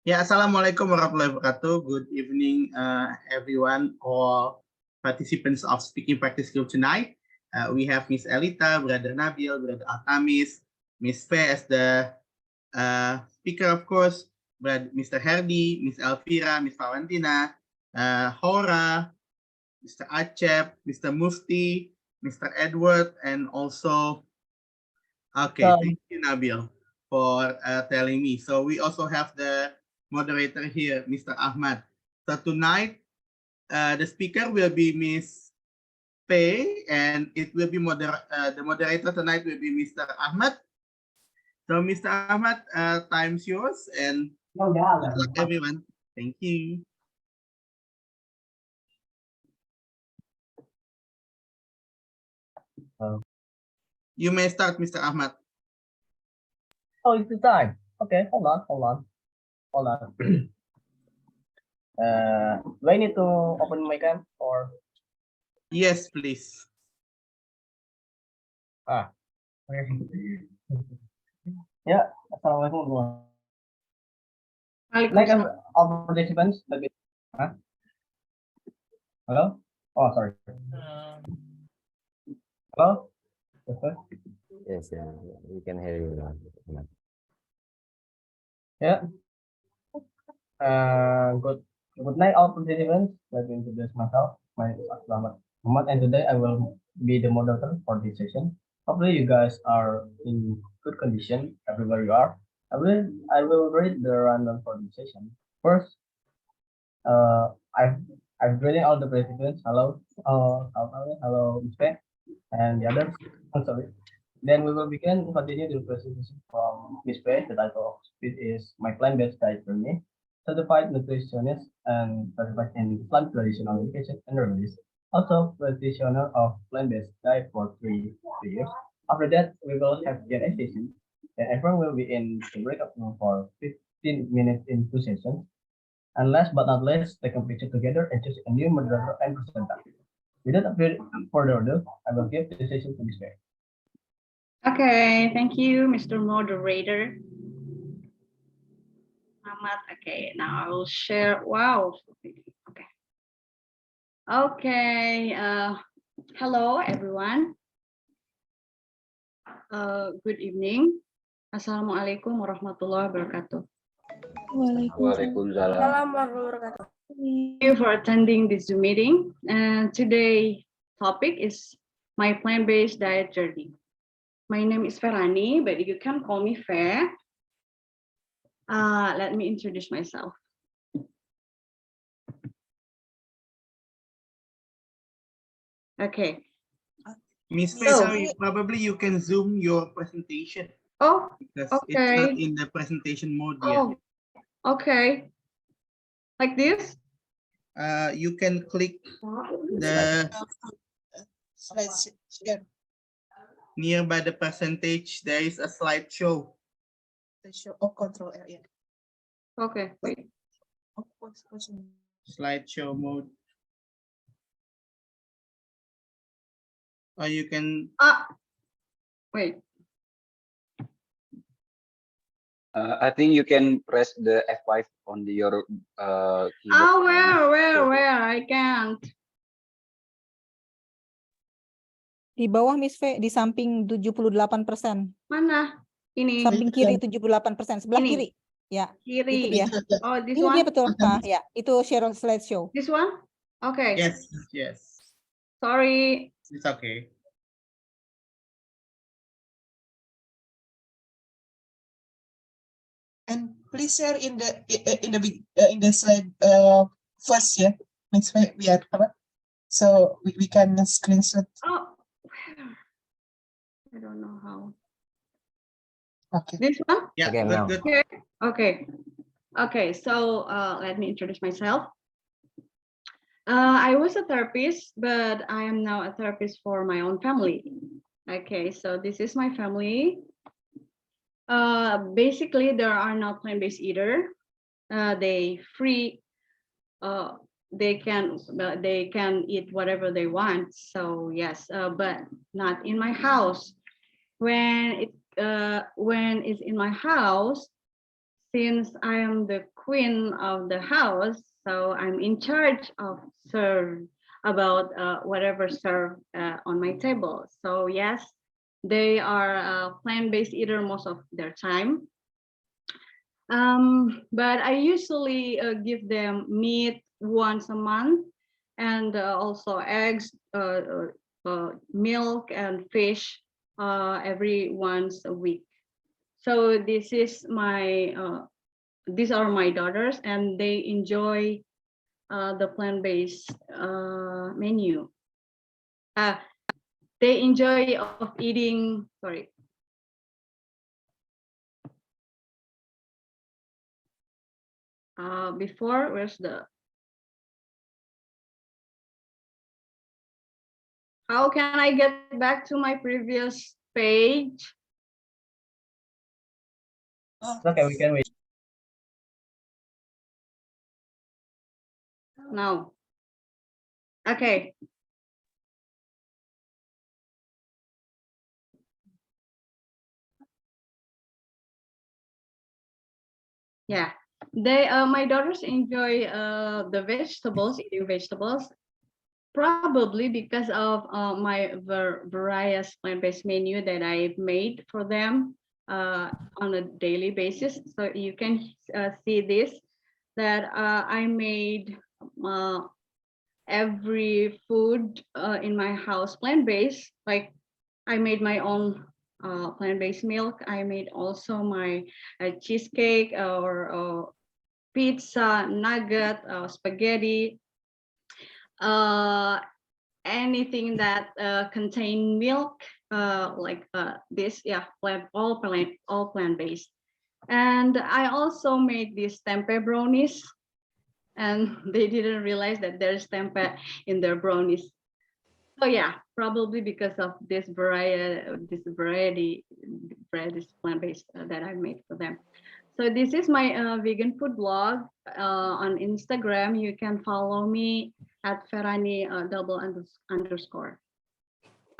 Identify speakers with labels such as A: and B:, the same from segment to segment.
A: Ya, Assalamualaikum warahmatullahi wabarakatuh. Good evening, everyone, all participants of Speaking Practice Group tonight. We have Miss Elita, Brother Nabil, Brother Altamis, Miss Faye as the speaker, of course, Mr. Herdi, Miss Elvira, Miss Valentina, Hora, Mr. Acep, Mr. Mufti, Mr. Edward, and also, okay, thank you, Nabil, for telling me. So we also have the moderator here, Mr. Ahmad. So tonight, the speaker will be Miss Pei, and it will be the moderator tonight will be Mr. Ahmad. So Mr. Ahmad, time's yours, and good luck, everyone. Thank you. You may start, Mr. Ahmad.
B: Oh, it's the time. Okay, hold on. Do I need to open my cam or?
A: Yes, please.
B: Ya, assalamualaikum warahmatullahi wabarakatuh. All participants, Hello? Oh, sorry. Hello?
C: Yes, we can hear you now.
B: Yeah. Good night, all participants. Let me introduce myself. My name is Ahmad, and today I will be the moderator for this session. Hopefully, you guys are in good condition everywhere you are. I will read the rundown for this session. First, I've greeting all the participants. Hello, hello, Mr. and the others. I'm sorry. Then we will continue the presentation from Ms. Pei. The title of it is My Plant-Based Diet Journey, Certified Nutritionist and Certified in Plant Traditional Education and Release. Also, practitioner of plant-based diet for three years. After that, we will have Q&A session. Then everyone will be in the breakout room for 15 minutes in two sessions. And last but not least, take a picture together and choose a new moderator and presenter. Without further ado, I will give the session to Ms. Pei.
D: Okay, thank you, Mr. Moderator. Ahmad, okay, now I will share. Wow. Okay. Okay. Hello, everyone. Good evening. Assalamualaikum warahmatullahi wabarakatuh.
C: Waalaikumsalam.
D: Thank you for attending this Zoom meeting. And today's topic is my plant-based diet journey. My name is Ferani, but you can call me Fer. Let me introduce myself. Okay.
A: Miss Pei, probably you can zoom your presentation.
D: Oh,
A: because
D: okay.
A: It's not in the presentation mode yet.
D: Oh, okay. Like this?
A: You can click the
E: slide share.
A: Nearby the percentage, there is a slideshow.
E: Oh, control R, yeah.
D: Okay, wait.
A: Slideshow mode. Or you can.
D: Wait.
C: I think you can press the F5 on your keyboard.
D: Oh, where? I can't.
F: Di bawah Miss V, di samping 78%.
D: Mana? Ini.
F: Samping kiri 78%, sebelah
D: ini.
F: kiri. Ya.
D: Kiri.
F: Itu dia.
D: Oh, this
F: ini
D: one?
F: dia betul. Ya, itu share slideshow.
D: This one? Okay.
A: Yes.
D: Sorry.
A: It's okay.
E: And please share in the slide first, yeah. Next way we are covered, so we can screenshot.
D: Oh, I don't know how.
E: Okay.
D: This one?
A: Yeah.
C: Okay, now.
D: Okay. So let me introduce myself. I was a therapist, but I am now a therapist for my own family. Okay, so this is my family. Basically, there are no plant-based eater. They can eat whatever they want. So yes, but not in my house. When it's in my house, since I am the queen of the house, so I'm in charge of serve about whatever served on my table. So yes, they are plant-based eater most of their time. But I usually give them meat once a month, and also eggs, milk, and fish every once a week. So this is my these are my daughters, and they enjoy the plant-based menu. They enjoy of eating. Sorry. Before, where's the? How can I get back to my previous page?
B: Okay, we can wait.
D: No. Okay. Yeah, they my daughters enjoy the vegetables, eating vegetables, probably because of my various plant-based menu that I've made for them on a daily basis. So you can see this, that I made every food in my house plant-based. Like I made my own plant-based milk. I made also my cheesecake or pizza, nugget, spaghetti, anything that contain milk, like this. Yeah, all plant-based. And I also made these tempeh brownies, and they didn't realize that there's tempeh in their brownies. So yeah, probably because of this variety plant-based that I made for them. So this is my vegan food blog on Instagram. You can follow me at Ferani __.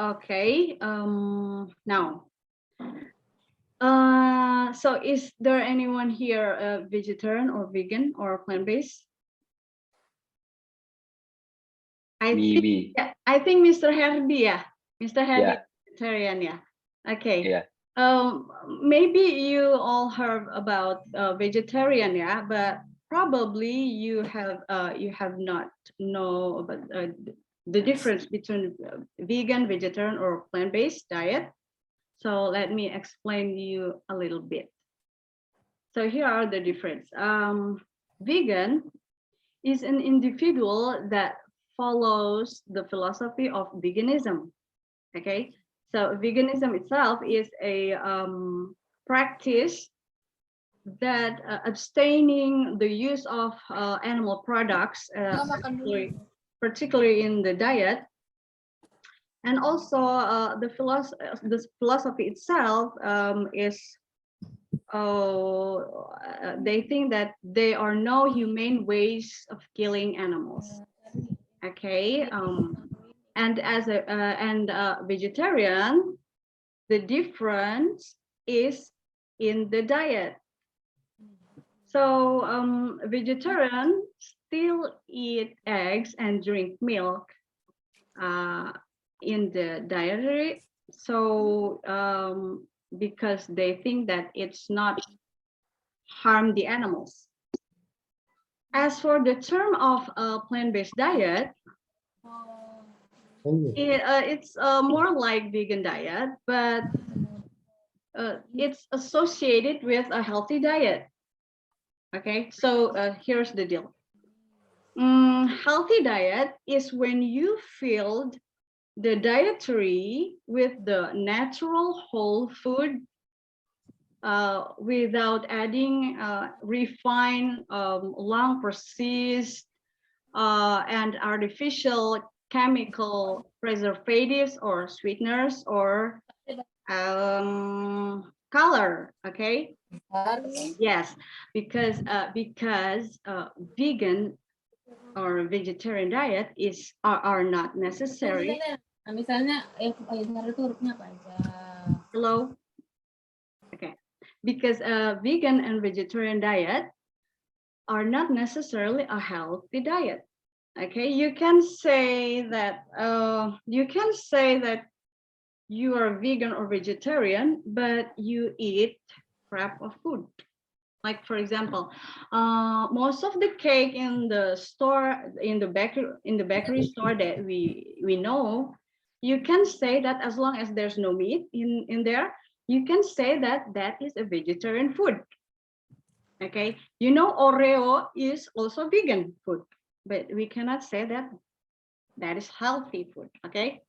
D: Okay. Now. So is there anyone here vegetarian or vegan or plant-based?
C: Maybe.
D: Yeah, I think Mr. Herdi, yeah. Mr. Herdi,
C: Yeah.
D: vegetarian, yeah. Okay.
C: Yeah.
D: Maybe you all heard about vegetarian, yeah, but probably you have not know about the difference between vegan, vegetarian, or plant-based diet. So let me explain you a little bit. So here are the difference. Vegan is an individual that follows the philosophy of veganism. Okay, so veganism itself is a practice that abstaining the use of animal products, particularly in the diet, and also the philosophy itself is they think that there are no humane ways of killing animals. Okay, and as a vegetarian, the difference is in the diet. So vegetarians still eat eggs and drink milk in the dietary. So because they think that it's not harm the animals. As for the term of plant-based diet, it's more like vegan diet, but it's associated with a healthy diet. Okay, so here's the deal. Healthy diet is when you filled the dietary with the natural whole food without adding refined, long processed and artificial chemical preservatives or sweeteners or color. Okay. Yes, because vegan or vegetarian diet are not necessary.
G: Misalnya yang itu hurufnya apa aja?
D: Hello. Okay, because vegan and vegetarian diet are not necessarily a healthy diet. Okay, you can say that you are vegan or vegetarian, but you eat crap of food. Like for example, most of the cake in the store, in the bakery store that we know, you can say that as long as there's no meat in there, you can say that that is a vegetarian food. Okay, you know, Oreo is also vegan food, but we cannot say that that is healthy food. Okay,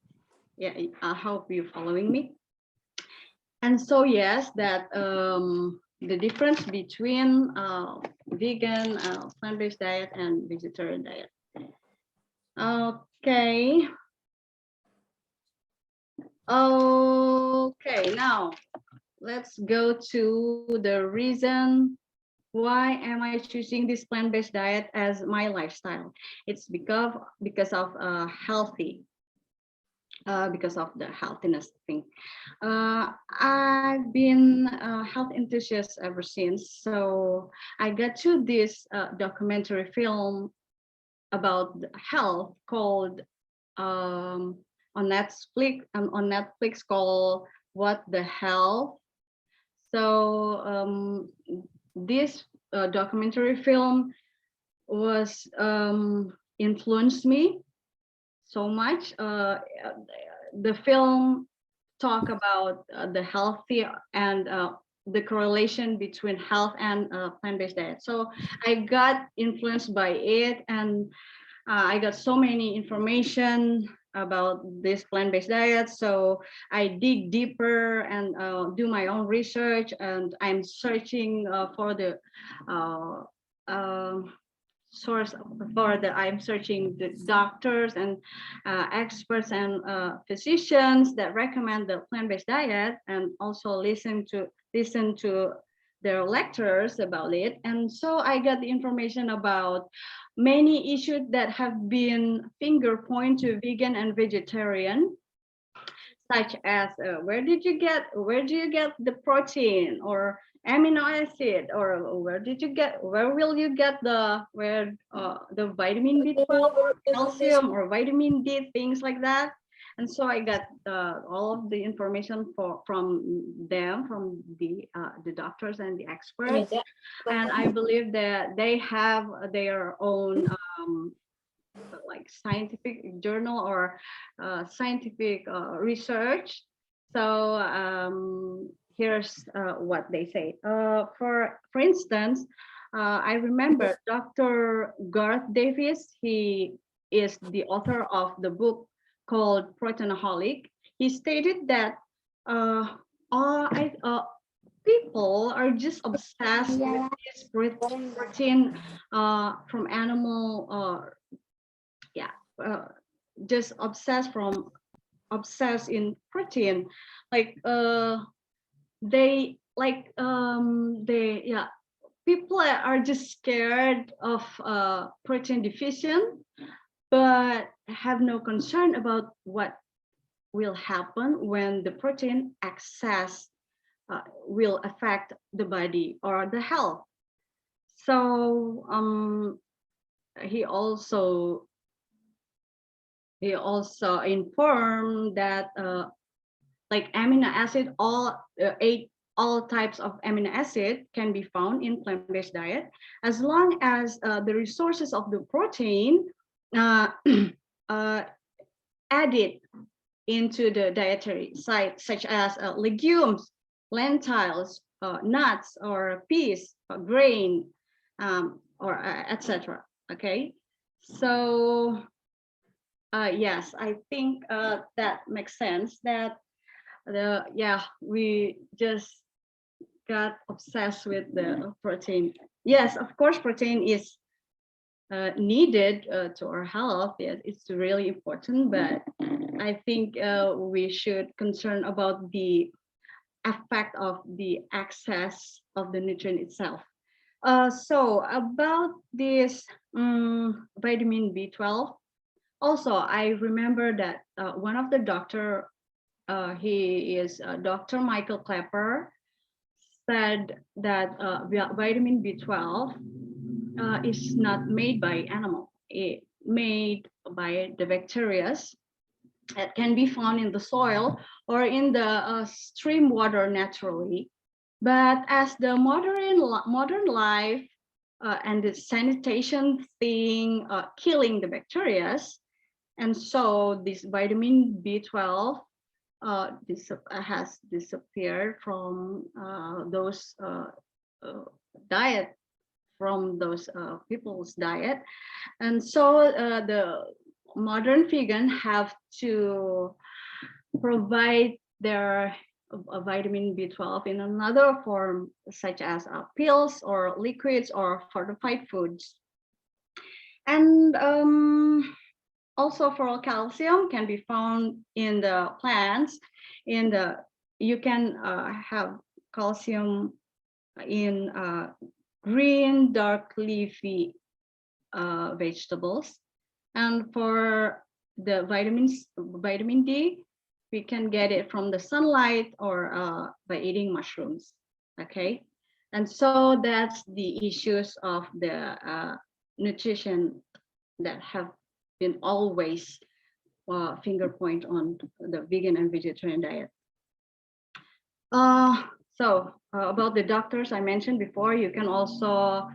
D: yeah, I hope you're following me. And so yes, that the difference between vegan, plant-based diet and vegetarian diet. Okay. Okay, now let's go to the reason why am I choosing this plant-based diet as my lifestyle. It's because of healthy. Because of the healthiness thing. I've been a health enthusiast ever since. So I got to this documentary film about health called on Netflix called What the Health. So this documentary film was influenced me so much. The film talk about the healthy and the correlation between health and plant-based diet. So I got influenced by it, and I got so many information about this plant-based diet. So I dig deeper and do my own research, and I'm searching for the I'm searching the doctors and experts and physicians that recommend the plant-based diet, and also listen to their lectures about it. And so I got the information about many issues that have been finger point to vegan and vegetarian, such as where do you get the protein or amino acid, or where will you get the vitamin B12 or calcium or vitamin D, things like that. And so I got all of the information from the doctors and the experts, and I believe that they have their own like scientific journal or scientific research. So here's what they say. For instance, I remember Dr. Garth Davis. He is the author of the book called Proteinaholic. He stated that people are just obsessed with this protein from animal. Just obsessed in protein, like people are just scared of protein deficient, but have no concern about what will happen when the protein excess will affect the body or the health. So he also informed that like amino acid, all types of amino acid can be found in plant-based diet, as long as the resources of the protein added into the dietary site, such as legumes, lentils, nuts, or peas, or grain, or etc. Okay, so yes, I think that makes sense. That we just got obsessed with the protein. Yes, of course, protein is needed to our health. Yes, it's really important, but I think we should concern about the effect of the excess of the nutrient itself. So about this vitamin B12, also I remember that one of the doctor, he is Dr. Michael Klepper, said that vitamin B12 is not made by animal. It made by the bacteria that can be found in the soil or in the stream water naturally. But as the modern life and the sanitation thing killing the bacteria, and so this vitamin B12 has disappeared from those diet, from those people's diet, and so the modern vegan have to provide their vitamin B12 in another form, such as pills or liquids or fortified foods. And also for calcium can be found in the plants. You can have calcium in green, dark leafy vegetables. And for the vitamin D, we can get it from the sunlight or by eating mushrooms. Okay, and so that's the issues of the nutrition that have been always finger point on the vegan and vegetarian diet. So about the doctors I mentioned before, you can also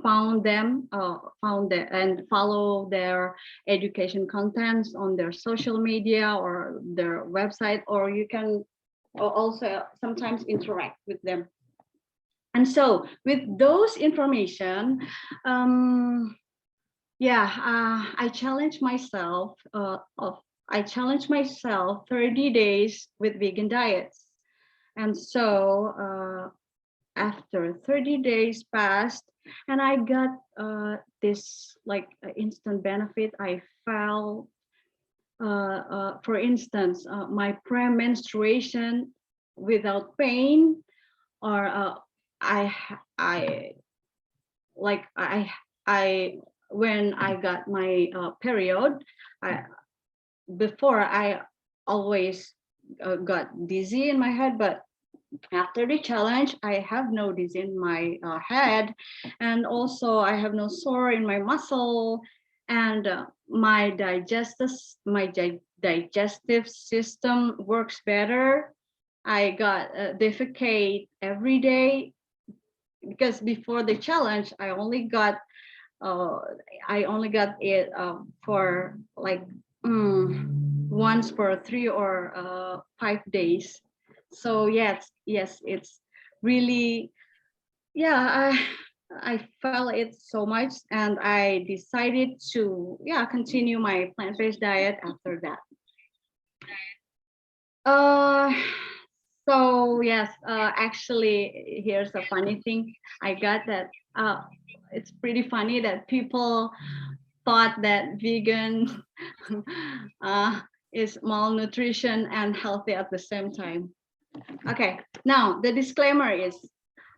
D: found them and follow their education contents on their social media or their website, or you can also sometimes interact with them. And so with those information, I challenge myself 30 days with vegan diets. And so after 30 days passed, and I got this like instant benefit. I felt, for instance, my premenstruation without pain, or when I got my period, before I always got dizzy in my head, but after the challenge, I have no dizzy in my head, and also I have no sore in my muscle, and my digestive system works better. I got defecate every day, because before the challenge, I only got it for like once per 3 or 5 days. So yes, it's really, I felt it so much, and I decided to continue my plant-based diet after that. So yes, actually, here's a funny thing. I got that. It's pretty funny that people thought that vegan is malnutrition and healthy at the same time. Okay, now the disclaimer is,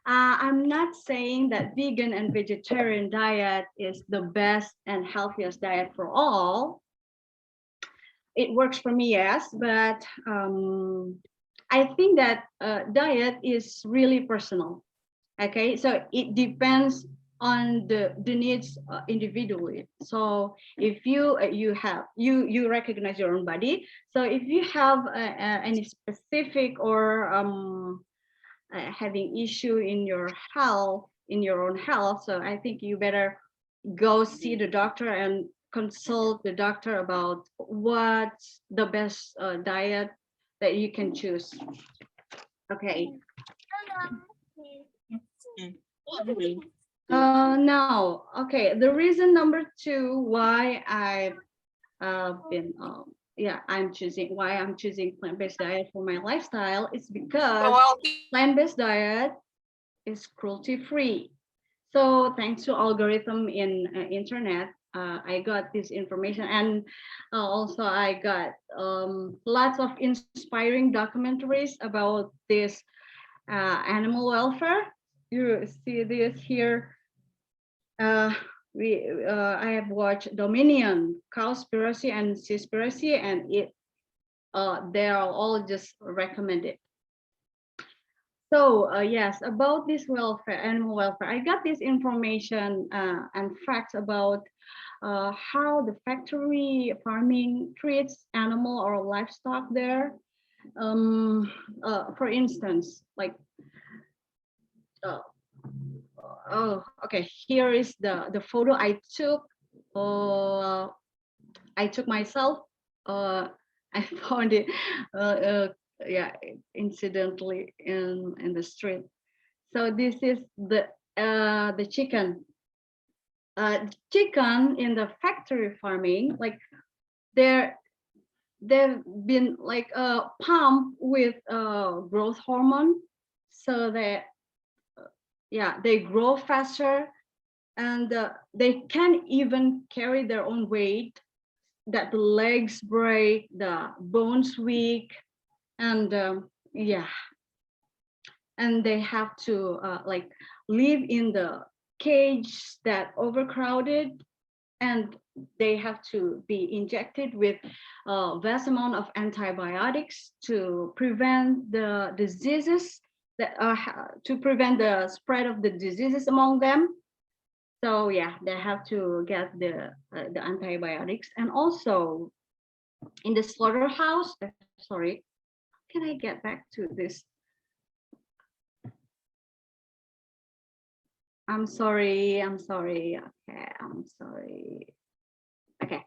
D: I'm not saying that vegan and vegetarian diet is the best and healthiest diet for all. It works for me, yes, but I think that diet is really personal. Okay, so it depends on the needs individually. So if you recognize your own body, so if you have any specific or having issue in your health, in your own health, so I think you better go see the doctor and consult the doctor about what's the best diet that you can choose. Okay. Now, okay, the reason number 2 why I've been I'm choosing plant-based diet for my lifestyle is because plant-based diet is cruelty-free. So thanks to algorithm in internet, I got this information, and also I got lots of inspiring documentaries about this animal welfare. You see this here. I have watched Dominion, Cowspiracy, and Seaspiracy, and they are all just recommended. So yes, about this welfare, animal welfare, I got this information and facts about how the factory farming treats animal or livestock there. For instance, like, oh, okay, here is the photo I took. I took myself. I found it, yeah, incidentally in the street. So this is the chicken. Chicken in the factory farming, like they've been like pumped with growth hormone, so that yeah, they grow faster, and they can even carry their own weight. That the legs break, the bones weak, and yeah, and they have to like live in the cage that overcrowded, and they have to be injected with vast amount of antibiotics to prevent the diseases that to prevent the spread of the diseases among them. So yeah, they have to get the antibiotics. And also in the slaughterhouse, sorry, can I get back to this? I'm sorry. Okay, I'm sorry. Okay.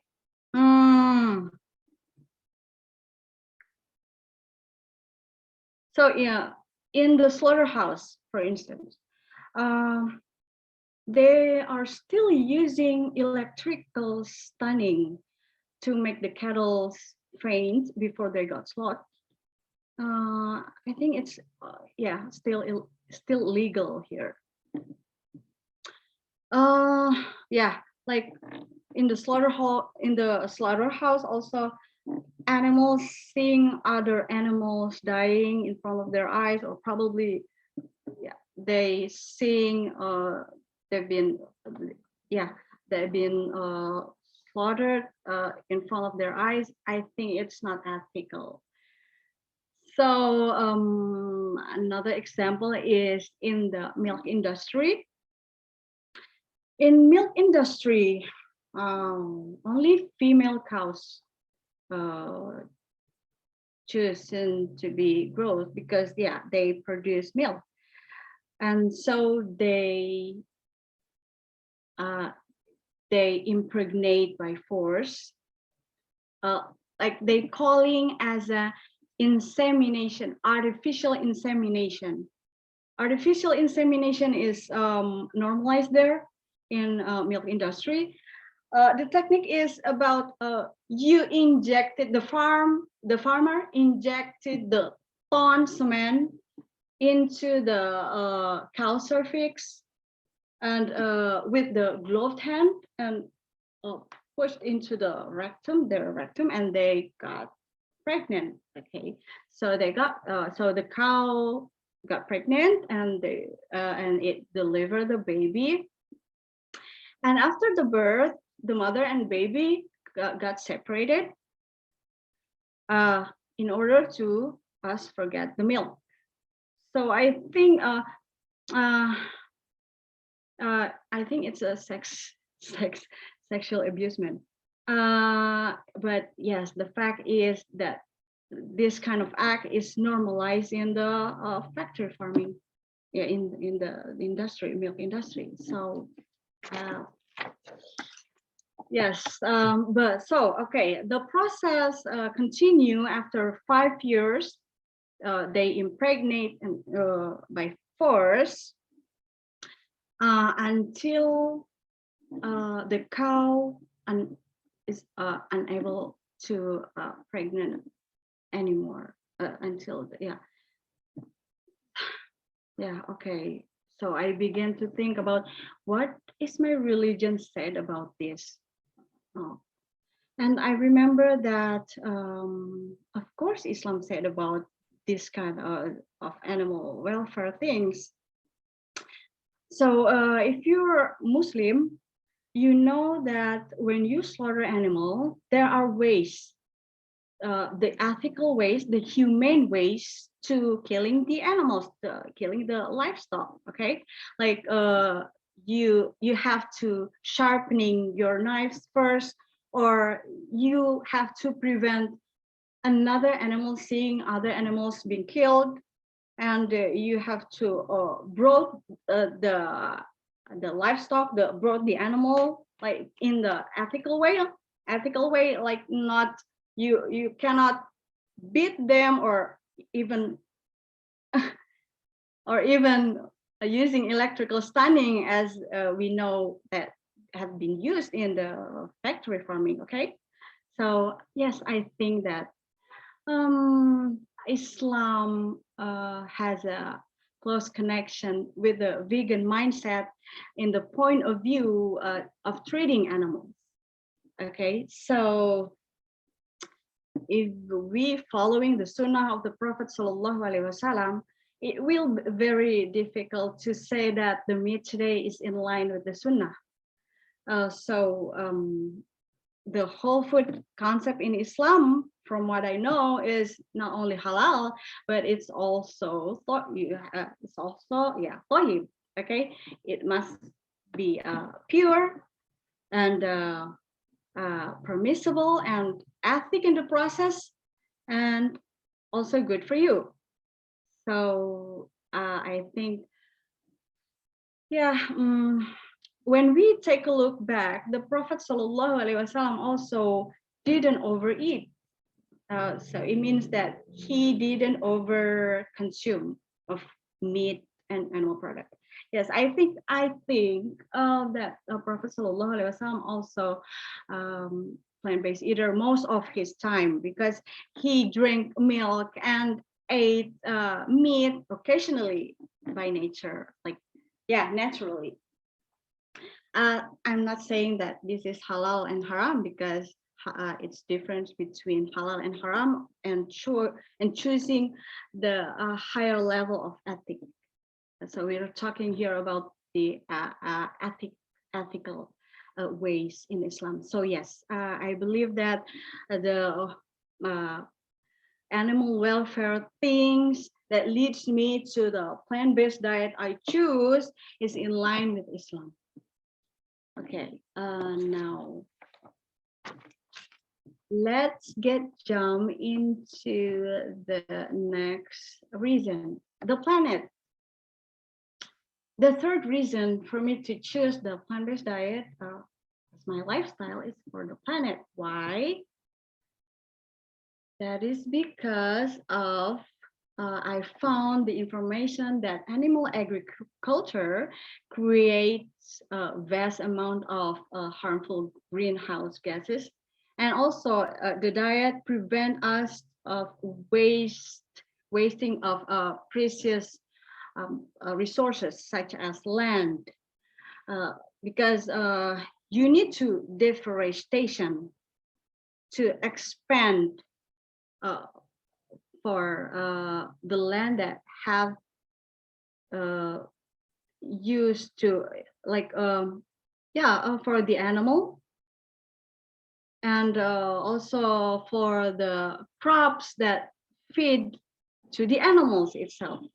D: So yeah, in the slaughterhouse, for instance, they are still using electrical stunning to make the cattle faint before they got slaughtered. I think it's yeah, still legal here. Yeah, like in the slaughterhouse also, animals seeing other animals dying in front of their eyes, or probably yeah, they seeing they've been yeah, they've been slaughtered in front of their eyes. I think it's not ethical. So another example is in the milk industry. In milk industry, only female cows chosen to be growth because yeah, they produce milk, and so they impregnate by force, like they calling as a insemination, artificial insemination. Artificial insemination is normalized there in milk industry. The technique is about you injected the farmer injected the ton cement into the cow cervix, and with the gloved hand, and pushed into the rectum, their rectum, and they got pregnant. Okay, so they got so the cow got pregnant, and they and it delivered the baby. And after the birth, the mother and baby got separated in order to us forget the milk. So I think I think it's a sexual abusement. But yes, the fact is that this kind of act is normalized in the factory farming, yeah, in the industry, milk industry. So yes, but so okay, the process continue after 5 years. They impregnate and by force until the cow is unable to pregnant anymore until yeah, okay. So I began to think about what is my religion said about this. And I remember that of course Islam said about this kind of animal welfare things. So if you're Muslim, you know that when you slaughter animal, there are ways, the ethical ways, the humane ways to killing the animals, killing the livestock. Okay, like you have to sharpening your knives first, or you have to prevent another animal seeing other animals being killed, and you have to brood the livestock, brood the animal like in the ethical way, like not you cannot beat them or even using electrical stunning as we know that have been used in the factory farming. Okay, so yes, I think that Islam has a close connection with the vegan mindset in the point of view of treating animals. Okay, so if we following the Sunnah of the Prophet Sallallahu Alaihi Wasallam, it will be very difficult to say that the meat today is in line with the Sunnah. The whole food concept in Islam, from what I know, is not only halal, but it's also tayyib. Okay, it must be pure and permissible and ethic in the process, and also good for you. So I think, yeah. When we take a look back, the Prophet Sallallahu Alaihi Wasallam also didn't overeat. So it means that he didn't over consume of meat and animal product. Yes, I think that Prophet Sallallahu Alaihi Wasallam also plant-based eater most of his time, because he drank milk and ate meat occasionally by nature, like naturally. I'm not saying that this is halal and haram, because it's difference between halal and haram, and choosing the higher level of ethic. So we're talking here about the ethical ways in Islam. So yes, I believe that the animal welfare things that leads me to the plant-based diet I choose is in line with Islam. Okay, now let's jump into the next reason, the planet. The third reason for me to choose the plant-based diet as my lifestyle is for the planet. Why? That is because of I found the information that animal agriculture creates a vast amount of harmful greenhouse gases, and also the diet prevent us of wasting of precious resources such as land, because you need to deforestation to expand for the land that have used to like for the animal, and also for the crops that feed to the animals itself.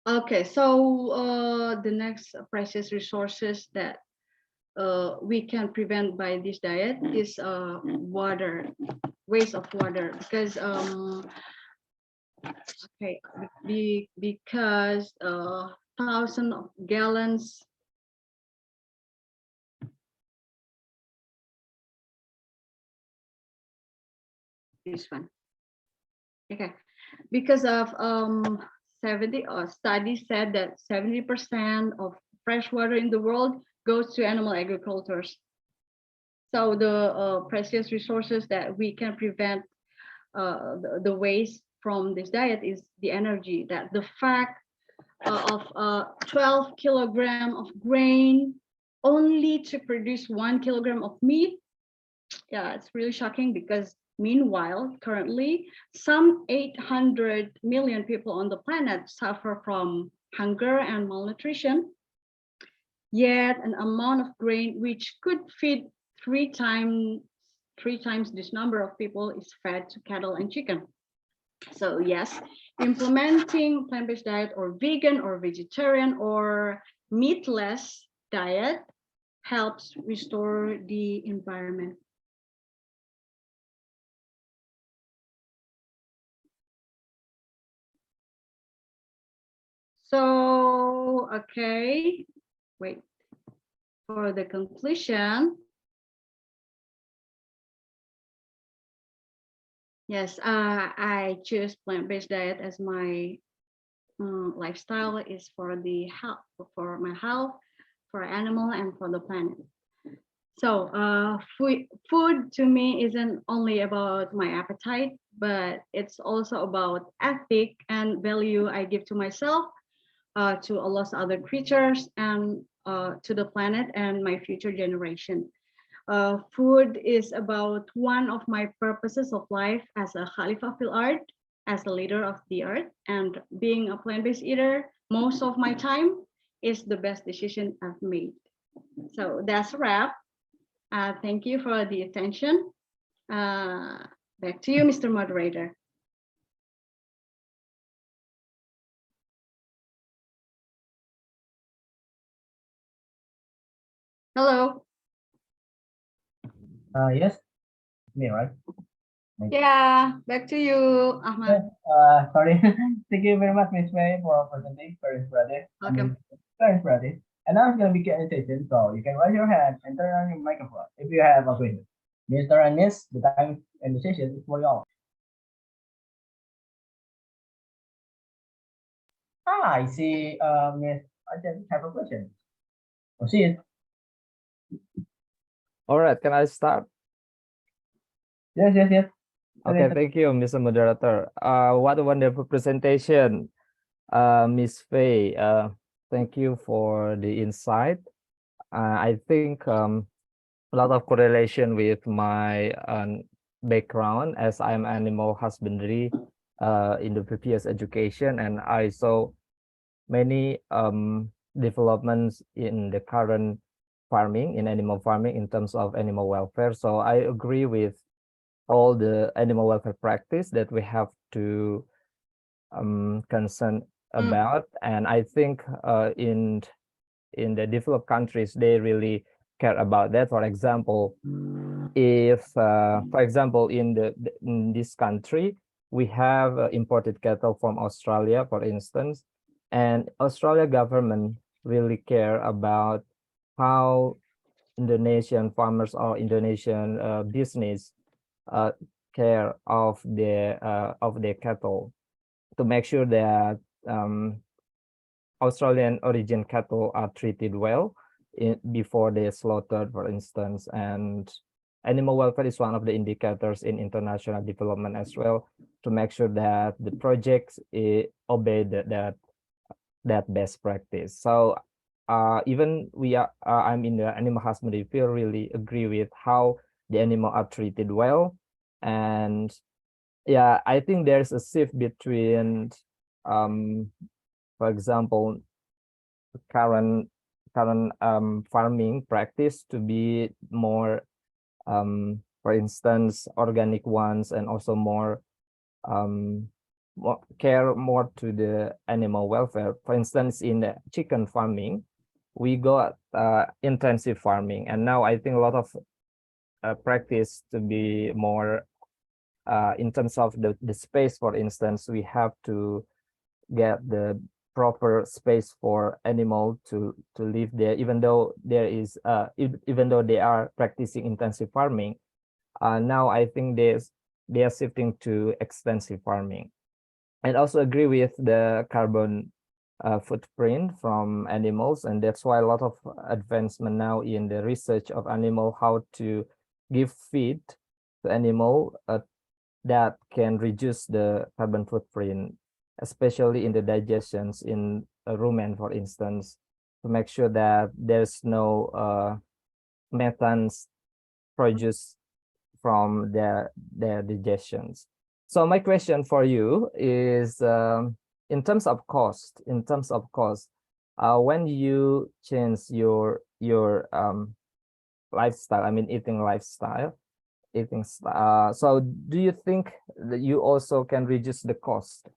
D: Okay, so the next precious resources that we can prevent by this diet is water, waste of water, because because thousands of gallons this one. Okay, because of 70 studies said that 70% of fresh water in the world goes to animal agriculture. So the precious resources that we can prevent the waste from this diet is the energy. That the fact of 12 kilogram of grain only to produce 1 kilogram of meat. Yeah, it's really shocking, because meanwhile, currently, some 800 million people on the planet suffer from hunger and malnutrition. Yet an amount of grain which could feed three times this number of people is fed to cattle and chicken. So yes, implementing plant-based diet or vegan or vegetarian or meatless diet helps restore the environment. So, okay, wait for the conclusion. Yes, I choose plant-based diet as my lifestyle is for the health, for my health, for animal, and for the planet. So food to me isn't only about my appetite, but it's also about ethic and value I give to myself, to a lot of other creatures, and to the planet and my future generation. Food is about one of my purposes of life as a Khalifa fil Ard, as a leader of the earth, and being a plant-based eater most of my time is the best decision I've made. So that's a wrap. Thank you for the attention. Back to you, Mr. Moderator. Hello.
B: Yes, me, right?
D: Yeah, back to you, Ahmad.
B: Sorry. Thank you very much, Miss May, for presenting. Very inspiring.
D: Welcome.
B: Very inspiring. And now it's going to be Q&A session, so you can raise your hand and turn on your microphone if you have a question. Mr. and Miss, the time and the session is for y'all. I see, Miss, I just have a question. Proceed.
H: All right, can I start?
B: Yes, yes, yes.
H: Okay, thank you, Mr. Moderator. What a wonderful presentation, Miss Fei. Thank you for the insight. I think a lot of correlation with my background, as I'm animal husbandry in the previous education, and I saw many developments in the current farming, in animal farming, in terms of animal welfare. So I agree with all the animal welfare practice that we have to concern about. And I think in the developed countries, they really care about that. For example, if for example in this country we have imported cattle from Australia, for instance, and Australia government really care about how Indonesian farmers or Indonesian business care of their cattle, to make sure that Australian origin cattle are treated well before they're slaughtered, for instance. And animal welfare is one of the indicators in international development as well, to make sure that the projects obey that best practice. So even I'm in the animal husbandry field, really agree with how the animal are treated well. And yeah, I think there's a shift between for example, current farming practice to be more for instance organic ones, and also more care more to the animal welfare. For instance, in the chicken farming, we got intensive farming, and now I think a lot of practice to be more in terms of the space. For instance, we have to get the proper space for animal to live there, even though there is even though they are practicing intensive farming. Now I think they are shifting to extensive farming. And also agree with the carbon footprint from animals, and that's why a lot of advancement now in the research of animal, how to give feed to animal that can reduce the carbon footprint, especially in the digestions in rumen, for instance, to make sure that there's no methane produced from their digestions. So my question for you is, in terms of cost, when you change your lifestyle, I mean eating lifestyle, So do you think that you also can reduce the cost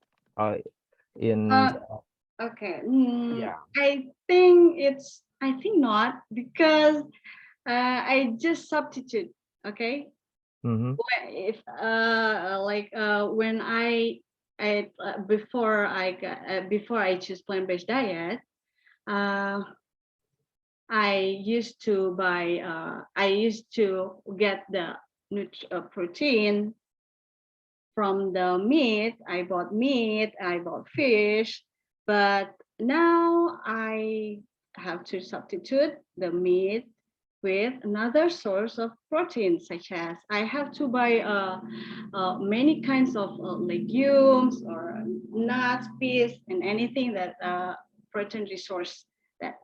H: in
D: Okay.
H: Yeah.
D: I think not, because I just substitute. Okay.
H: Mhm.
D: If when before I choose plant-based diet, I used to get the protein from the meat. I bought meat, I bought fish, but now I have to substitute the meat with another source of protein, such as I have to buy many kinds of legumes or nuts, peas, and anything that protein resource that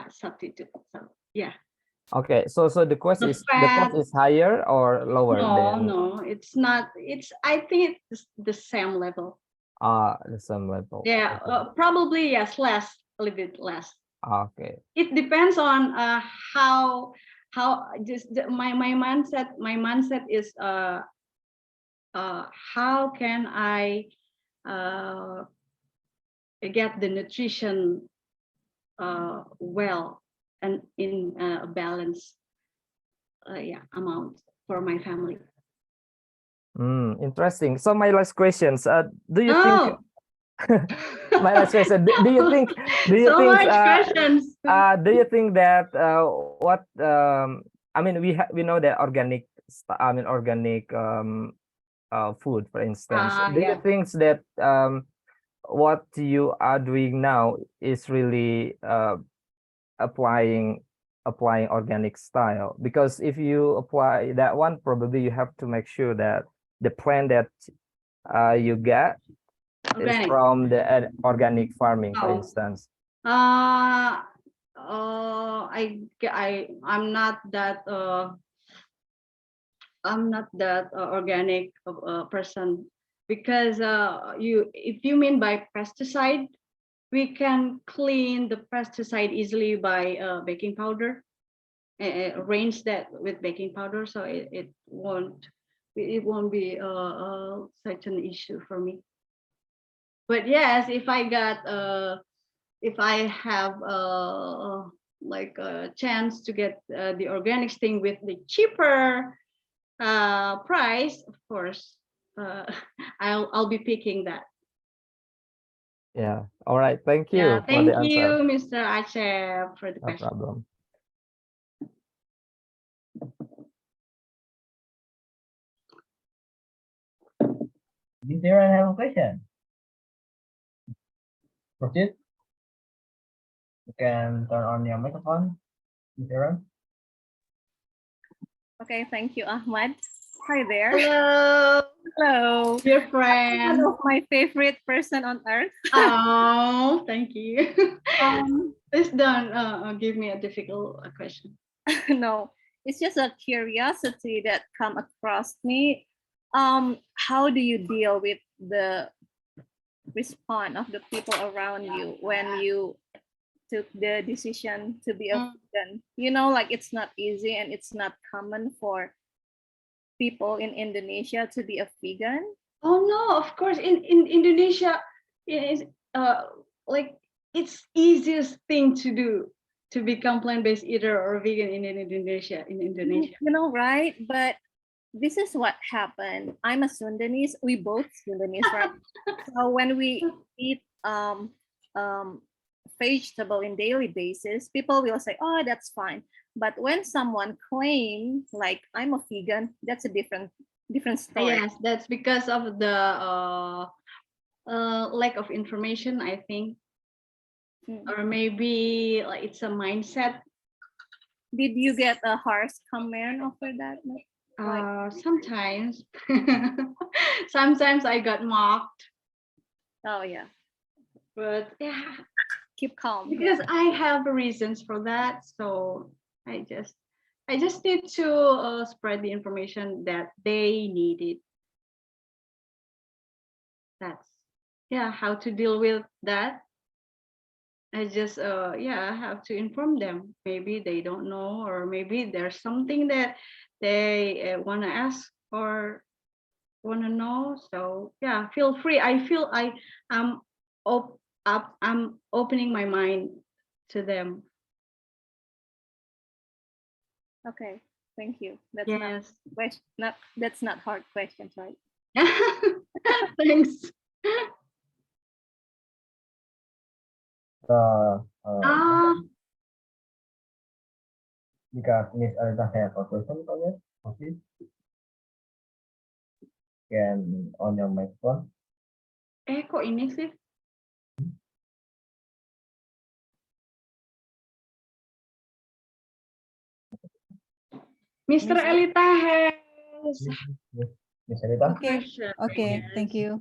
D: substitute. So yeah.
H: Okay, so the cost
D: The
H: is
D: fat,
H: higher or lower than
D: no, it's not. I think it's the same level.
H: the same level?
D: Yeah,
H: Okay.
D: probably yes, less, a little bit less.
H: Okay.
D: It depends on how my mindset. My mindset is how can I get the nutrition well and in a balanced amount for my family.
H: Interesting. So my last questions. Do you think
D: Oh.
H: my last question? Do you think? Do you
D: So
H: think?
D: much questions.
H: Do you think that what I mean we know that organic organic food, for instance. Do you
D: Yeah.
H: think that what you are doing now is really applying organic style? Because if you apply that one, probably you have to make sure that the plant that you get is
D: Organic.
H: from the organic farming, for
D: Oh.
H: instance.
D: I'm not that organic person, because if you mean by pesticide, we can clean the pesticide easily by baking powder, rinse that with baking powder, so it won't be such an issue for me. But yes, if I have like a chance to get the organics thing with the cheaper price, of course, I'll be picking that.
H: Yeah. All right. Thank you
D: Yeah,
H: for
D: thank
H: the
D: you,
H: answer.
D: Mr. Aceh, for the
H: No
D: question.
H: problem.
B: Is there I have a question? Proceed. You can turn on your microphone. Is there?
I: Okay, thank you, Ahmad. Hi there.
D: Hello,
I: Hello.
D: dear
I: One
D: friend.
I: of my favorite person on earth.
D: Oh, thank you.
I: Um,
D: Please don't give me a difficult question.
I: no, it's just a curiosity that come across me. How do you deal with the response of the people around you when you took the decision to be a vegan? You know, like it's not easy and it's not common for people in Indonesia to be a vegan.
D: Oh no, of course, in Indonesia, it is like it's easiest thing to do, to become plant-based eater or vegan in Indonesia.
I: You know, right? But this is what happened. I'm a Sundanese. We both Sundanese, right? So when we eat vegetable in daily basis, people will say, "Oh, that's fine." But when someone claims like I'm a vegan, that's a different story.
D: Yes, that's because of the lack of information, I think, or maybe like it's a mindset.
I: Did you get a harsh comment after that?
D: Sometimes, sometimes I got mocked.
I: Oh yeah,
D: but yeah,
I: keep calm.
D: Because I have reasons for that, so I just need to spread the information that they needed. That's how to deal with that. I just yeah, I have to inform them. Maybe they don't know, or maybe there's something that they want to ask or want to know. So yeah, feel free. I feel I'm I'm opening my mind to them.
I: Okay, thank you. That's
D: Yes.
I: that's not hard questions, right?
D: Thanks. Ah,
B: Jika Miss Alita have a question for you, please can on your microphone.
D: kok ini sih? Mr.
F: Miss-
D: Elita has
B: Miss Alita.
F: Okay,
D: question.
F: okay, thank
D: Yes.
F: you.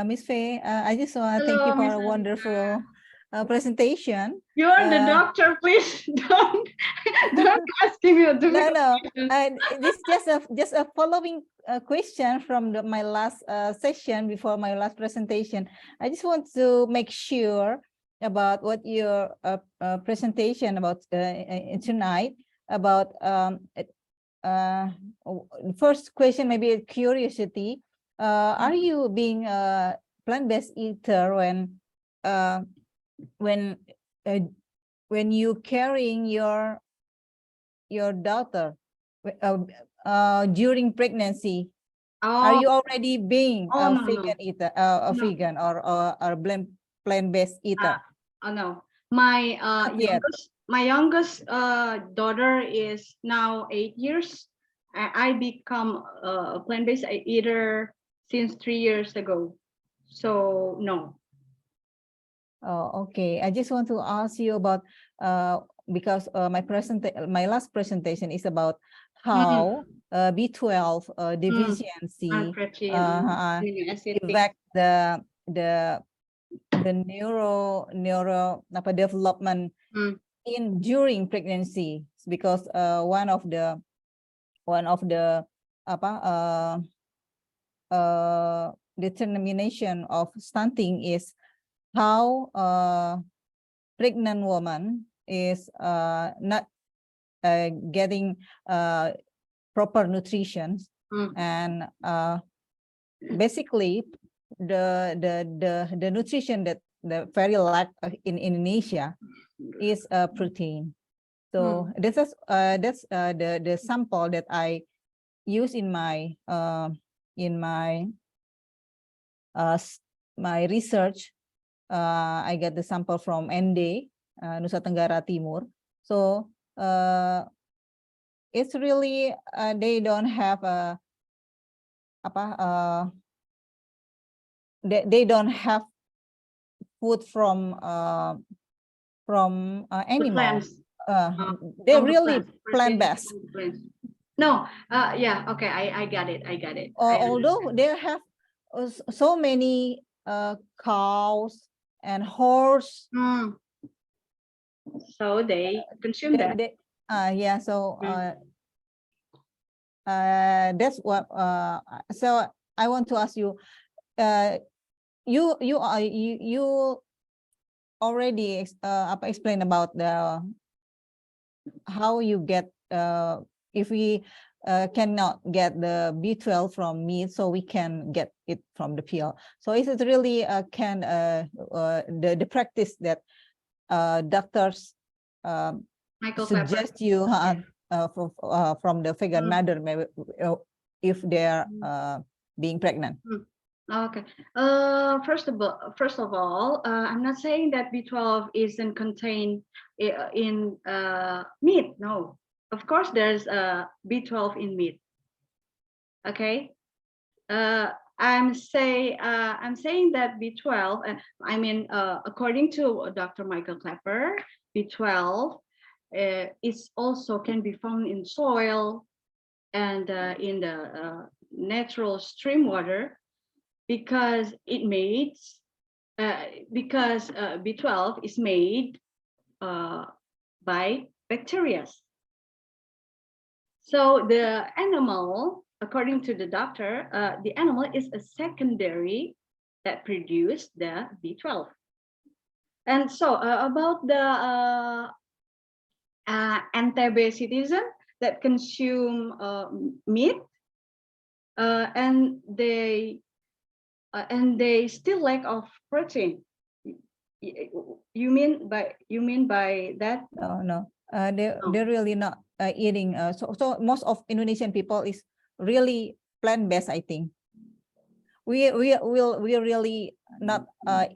F: Miss Faye, I just want to thank you
D: Hello,
F: for
D: Miss
F: a
D: Elita.
F: wonderful presentation.
D: You're the doctor, please don't asking me a
F: No,
D: difficult
F: no.
D: question.
F: This is just a following question from my last session before my last presentation. I just want to make sure about what your presentation about tonight about first question, maybe a curiosity. Are you being a plant-based eater when you carrying your daughter during pregnancy? Are
D: Oh,
F: you already being
D: oh
F: a
D: no,
F: vegan
D: no.
F: eater, a
D: No.
F: vegan or a plant-based eater?
D: Oh no. My
F: Not yet.
D: youngest daughter is now 8 years. I become a plant-based eater since 3 years ago. So no.
F: Oh, okay. I just want to ask you about because my last presentation is about how B12 deficiency
D: Amino acid.
F: affect the neuro development during pregnancy, because one of the determination of stunting is how pregnant woman is not getting proper nutrition, and basically the nutrition that the very lack in Indonesia is protein. So that's the sample that I use in my my research. I get the sample from ND, Nusa Tenggara Timur. So it's really they don't have they don't have food from animals. They're really plant-based.
D: No, yeah, okay, I got it. I got it.
F: Although they have so many cows and horse.
D: So they consume that.
F: Yeah, so that's what so I want to ask you, you already explain about the how you get if we cannot get the B12 from meat, so we can get it from the pill. So is it really the practice that doctors suggest you from the vegan mother, maybe if they're being pregnant?
D: Okay. First of all, I'm not saying that B12 isn't contained in meat. No, of course there's B12 in meat. Okay. I'm saying that B12. I mean, according to Dr. Michael Klepper, B12 is also can be found in soil and in the natural stream water, because it makes because B12 is made by bacteria. So the animal, according to the doctor, the animal is a secondary that produce the B12. And so about the Entebbe citizen that consume meat, and they still lack of protein. You mean by that?
F: No. They're
D: No.
F: really not eating. So most of Indonesian people is really plant-based, I think. We really not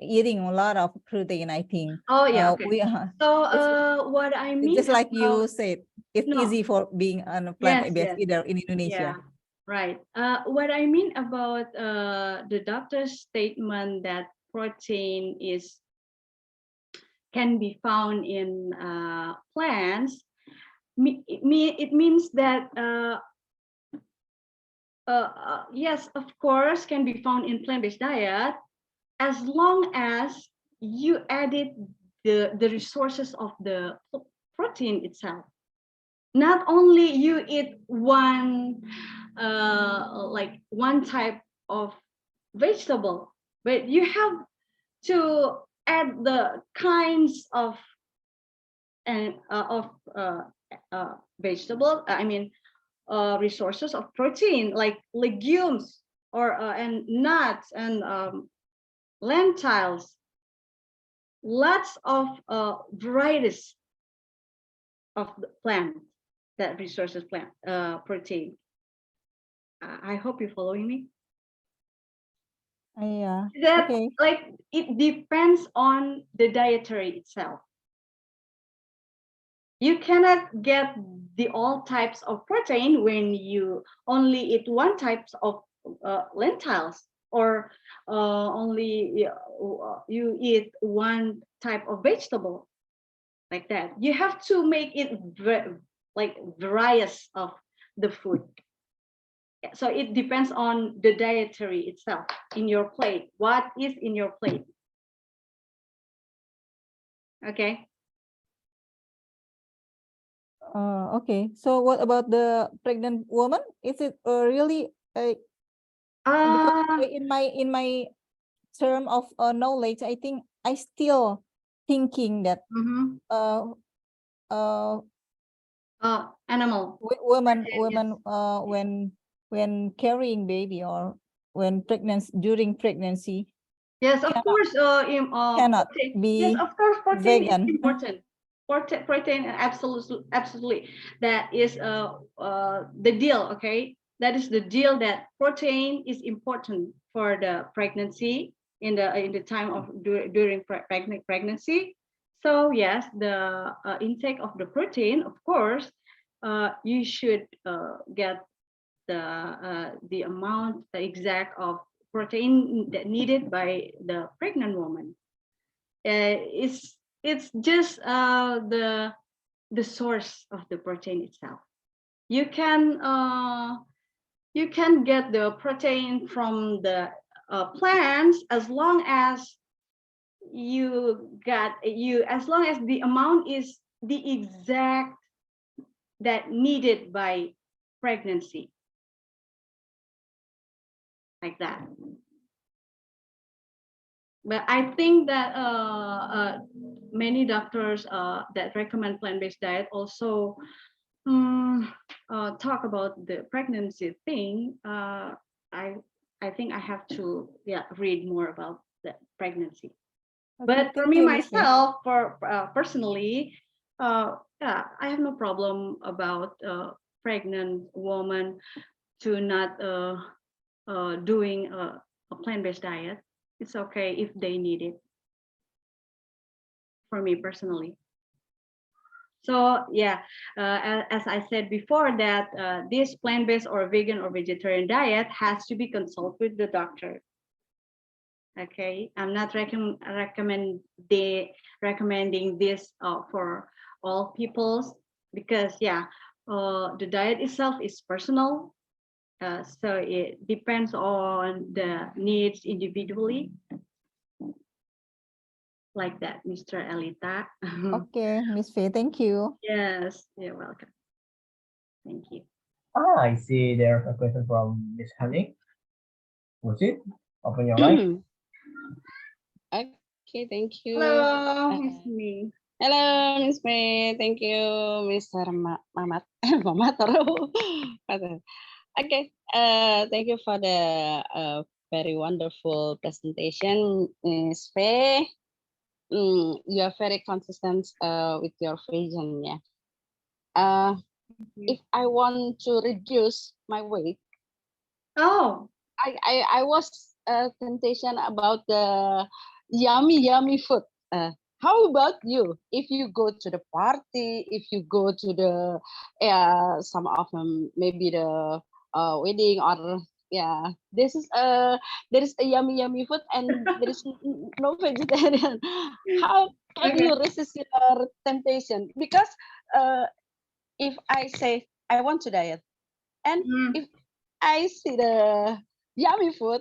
F: eating a lot of protein, I think.
D: Oh yeah. Okay.
F: We
D: So what I mean
F: just like you
D: about,
F: said, it's
D: No.
F: easy for being a
D: Yes,
F: plant-based
D: yes.
F: eater in Indonesia.
D: Yeah, right. What I mean about the doctor's statement that protein can be found in plants, it means that yes, of course, can be found in plant-based diet as long as you added the resources of the protein itself. Not only you eat one one type of vegetable, but you have to add the kinds of vegetable. I mean, resources of protein like legumes or and nuts and lentils. Lots of varieties of the plant that resources plant protein. I hope you're following me.
F: Yeah.
D: That
F: Okay.
D: like it depends on the dietary itself. You cannot get the all types of protein when you only eat one types of lentils, or only you eat one type of vegetable, like that. You have to make it like various of the food. So it depends on the dietary itself in your plate. What is in your plate? Okay.
F: Okay. So what about the pregnant woman? Is it really because in my term of knowledge, I think I still thinking that
D: animal
F: women when carrying baby or when during pregnancy.
D: Yes, of course.
F: Cannot
D: Protein.
F: be
D: Yes, of course. Protein
F: vegan.
D: is important. Protein, absolutely. That is the deal. Okay, that is the deal. That protein is important for the pregnancy in the time of during pregnancy. So yes, the intake of the protein, of course, you should get the amount, the exact of protein that needed by the pregnant woman. It's just the source of the protein itself. You can get the protein from the plants as long as as long as the amount is the exact that needed by pregnancy, like that. But I think that many doctors that recommend plant-based diet also talk about the pregnancy thing. I think I have to read more about the pregnancy.
F: Okay,
D: But for
F: thank
D: me
F: you, Miss Faye.
D: myself, for personally, I have no problem about pregnant woman to not doing a plant-based diet. It's okay if they need it, for me personally. So yeah, as I said before, that this plant-based or vegan or vegetarian diet has to be consulted with the doctor. Okay, I'm not recommending this for all peoples, because the diet itself is personal. So it depends on the needs individually, like that, Mr. Elita.
F: Okay, Miss Faye, thank you.
D: Yes, you're welcome. Thank you.
B: I see there's a question from Miss Honey. Proceed. Open your mic.
J: Okay, thank you.
D: Hello, it's me.
J: Hello, Miss May. Thank you, Mr. Mamat. Mamat Okay. Thank you for the very wonderful presentation, Miss Faye. You are very consistent with your vision. Yeah. If I want to reduce my weight,
D: Oh,
J: I was temptation about the yummy food. How about you? If you go to the party, if you go to the some of them maybe the wedding or this is there is a yummy food and there is no vegetarian. How can
D: okay.
J: you resist your temptation? Because if I say I want to diet and
D: Mm.
J: if I see the yummy food,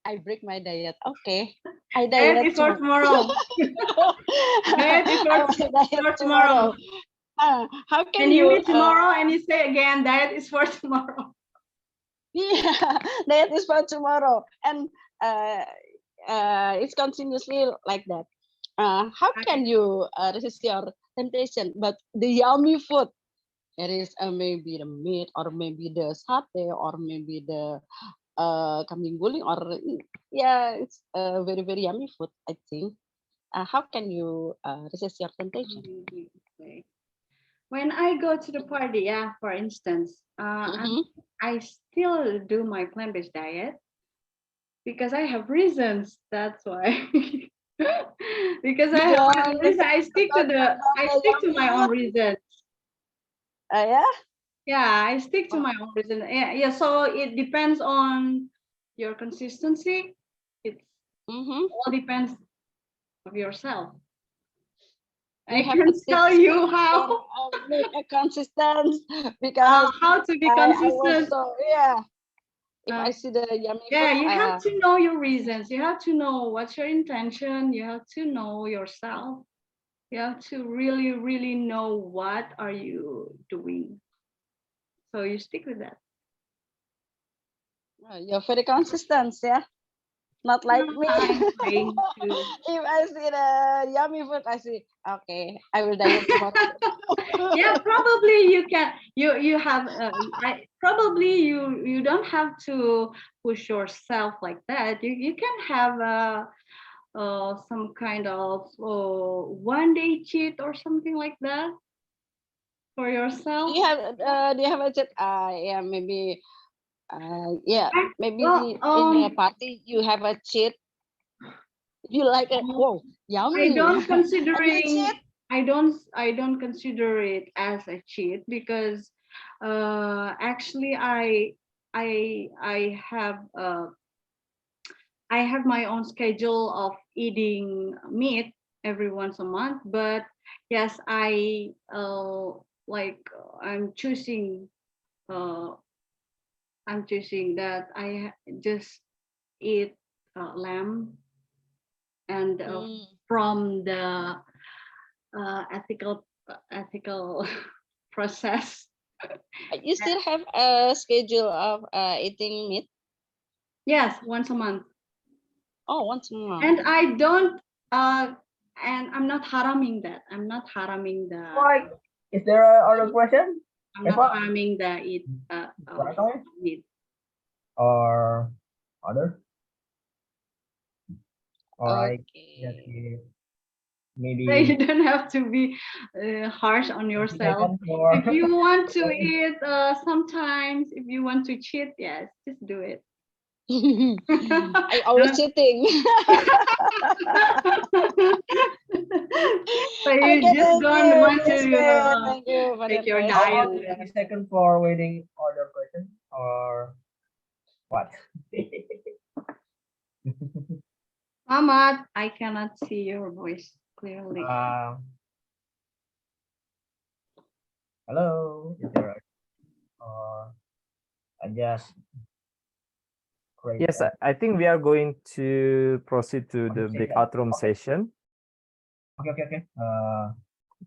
J: I break my diet. Okay, I
D: Diet
J: diet
D: is for
J: tomorrow.
D: tomorrow. Diet is
J: I will diet
D: for
J: tomorrow.
D: tomorrow.
J: How can
D: And you
J: you?
D: meet tomorrow and you say again, diet is for tomorrow.
J: Yeah, diet is for tomorrow, and it's continuously like that. How can you resist your temptation? But the yummy food, there is maybe the meat or maybe the satay or maybe the kambing guling or it's very yummy food, I think. How can you resist your temptation?
D: When I go to the party, for instance, I still do my plant-based diet because I have reasons. That's why. Because I have my own reason. I stick to my own reasons.
J: Yeah.
D: Yeah, I stick to my own reason. Yeah. So it depends on your consistency. It all depends of yourself.
J: Do you
D: I
J: have
D: can
J: a
D: tell
J: tips
D: you
J: for
D: how
J: make a consistent because
D: how to be
J: I
D: consistent.
J: also if I see the yummy
D: Yeah,
J: food,
D: you have to know your reasons. You have to know what's your intention. You have to know yourself. You have to really know what are you doing. So you stick with that.
J: you're very consistent, yeah. Not like me.
D: I'm trying to.
J: If I see the yummy food, I see okay, I will diet tomorrow.
D: Yeah, probably you can. You have. Probably you don't have to push yourself like that. You can have some kind of 1 day cheat or something like that for yourself.
J: Do you have a cheat? Yeah, maybe. Maybe
D: Well,
J: in a party you have a cheat. You like it? Whoa, yummy!
D: I don't
J: And you
D: considering.
J: cheat?
D: I don't consider it as a cheat because actually I have I have my own schedule of eating meat every once a month, but yes, I'm choosing that I just eat lamb and from the ethical process.
J: You still have a schedule of eating meat?
D: Yes, once a month.
J: Oh, once a month.
D: And I don't and I'm not haraming that. I'm not haraming the.
B: Right. Is there other question?
D: I'm not haraming the eat meat.
B: Or other? All right.
J: Okay.
B: Maybe
D: So you don't have to be harsh on yourself. If you want to eat sometimes, if you want to cheat, yes, just do it.
J: I always cheating.
D: But you just don't want to take your diet.
B: 30 seconds for waiting order question or what?
D: Ahmad, I cannot see your voice clearly.
B: Hello, is there I just
H: Yes, I think we are going to proceed to the breakout room session.
B: Okay.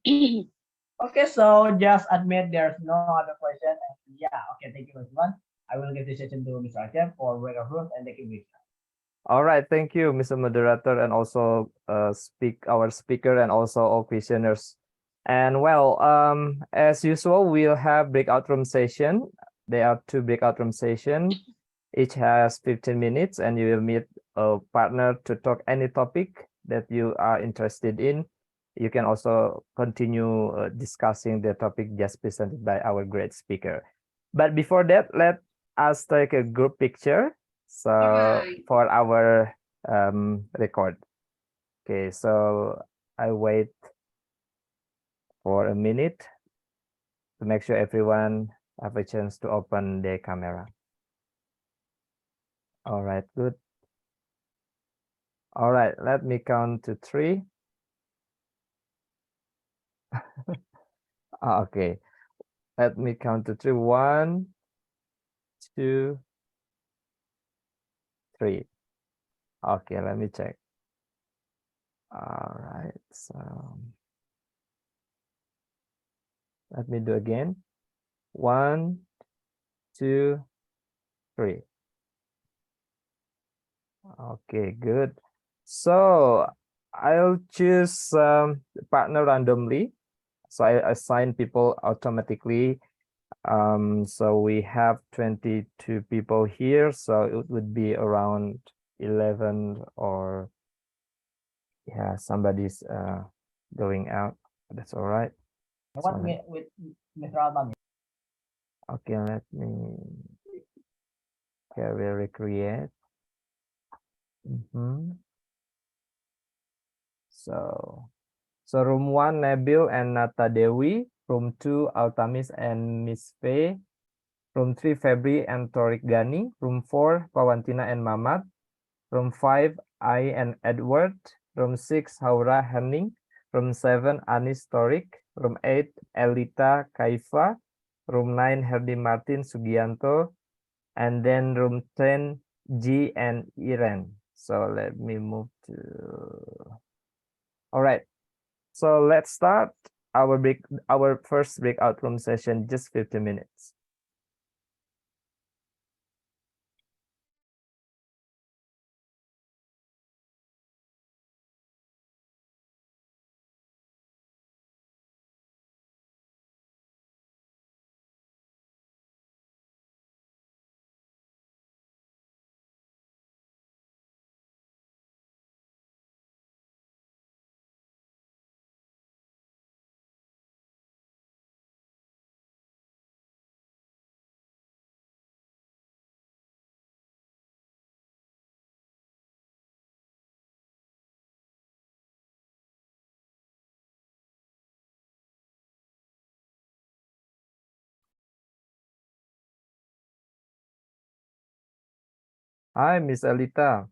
B: Okay, so just admit there's no other question. Yeah, okay, thank you everyone. I will give the session to Mr. Aceh for breakout room and the Q&A.
H: All right, thank you, Mr. Moderator, and also our speaker and also all questioners. And well, as usual, we'll have breakout room session. There are 2 breakout room session. Each has 15 minutes, and you will meet a partner to talk any topic that you are interested in. You can also continue discussing the topic just presented by our great speaker. But before that, let us take a group picture. So
D: Alright.
H: for our record. Okay, so I wait for a minute to make sure everyone have a chance to open their camera. All right, good. All right, let me count to 3. Okay, let me count to 3. 1, 2, 3. Okay, let me check. All right, so let me do again. 1, 2, 3. Okay, good. So I'll choose partner randomly. So I assign people automatically. So we have 22 people here. So it would be around 11 or yeah, somebody's going out. That's all right.
B: What with Mr. Alban?
H: Okay, let me recreate. So room 1, Nabil and Nata Dewi. Room 2, Altamis and Miss Faye. Room 3, Febri and Torik Gani. Room 4, Pawantina and Mamat. Room 5, I and Edward. Room 6, Haura Henning. Room 7, Anis Torik. Room 8, Elita Kaifa. Room 9, Herdi Martin Sugianto. And then room 10, G and Iren. So let me move to... All right. So let's start our first breakout room session, just 50 minutes. Hi, Miss Elita.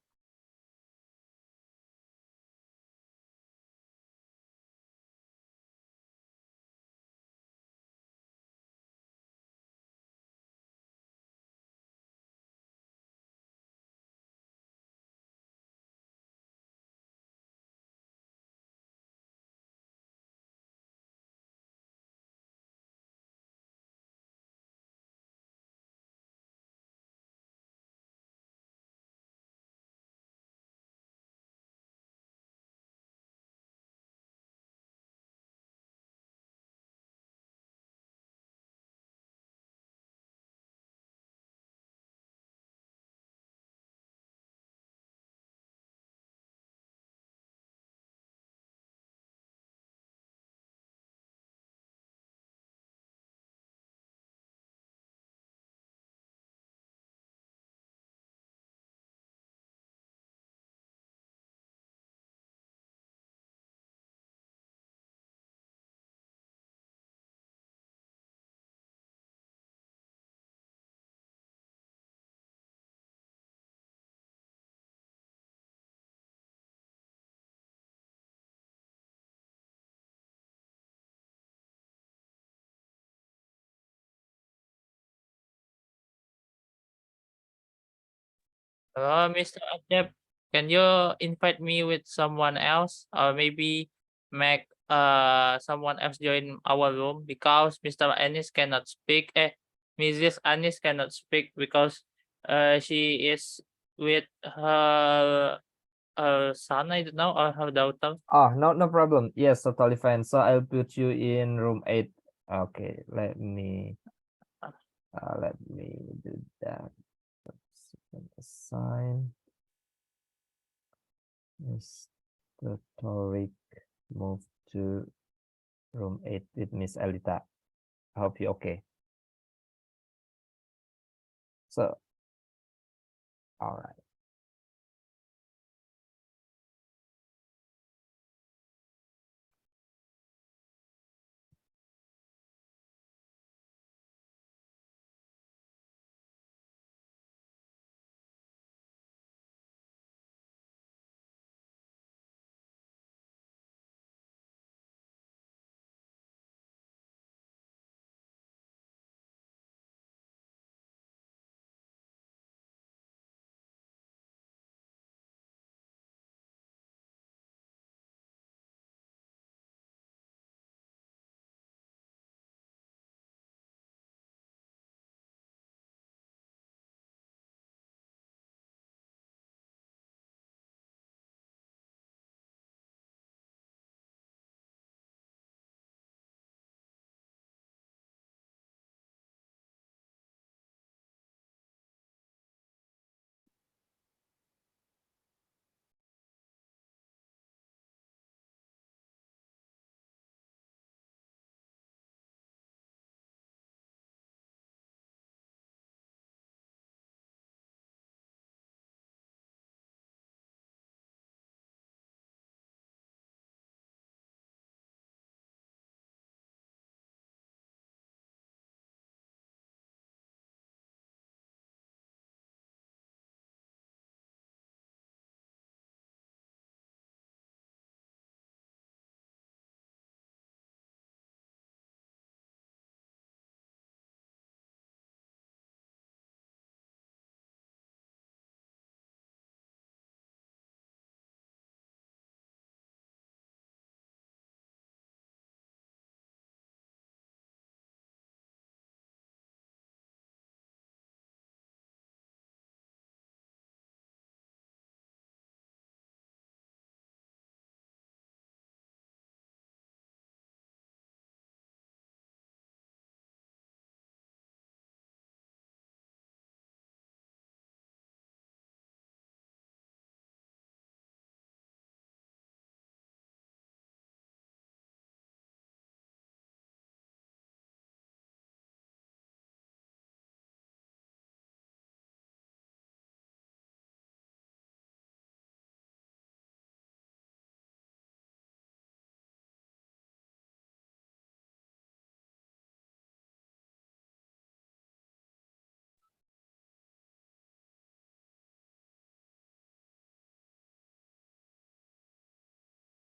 K: Hello, Mr. Ajep. Can you invite me with someone else, or maybe make someone else join our room, because Mr. Anis cannot speak. Mrs. Anis cannot speak because she is with her son, I don't know, or her daughter.
H: Oh, no problem. Yes, totally fine. So I'll put you in room 8. Okay, let me do that. Assign Mr. Torik move to room 8 with Miss Elita. I hope you okay. So, all right.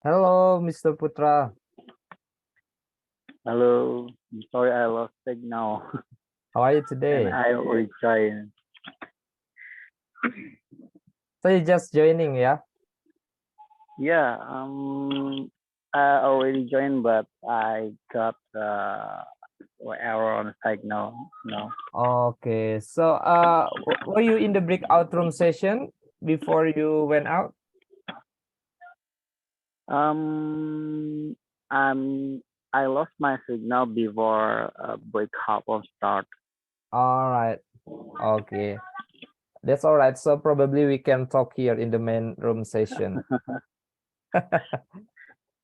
H: Hello, Mr. Putra.
L: Hello, I'm sorry I lost signal
H: How are you
L: and
H: today?
L: I will join.
H: So you're just joining, yeah?
L: Yeah, I already joined, but I got error on signal. No,
H: Okay. So, were you in the breakout room session before you went out?
L: um, I'm I lost my signal before breakout will start.
H: All right. Okay. That's all right. So probably we can talk here in the main room session.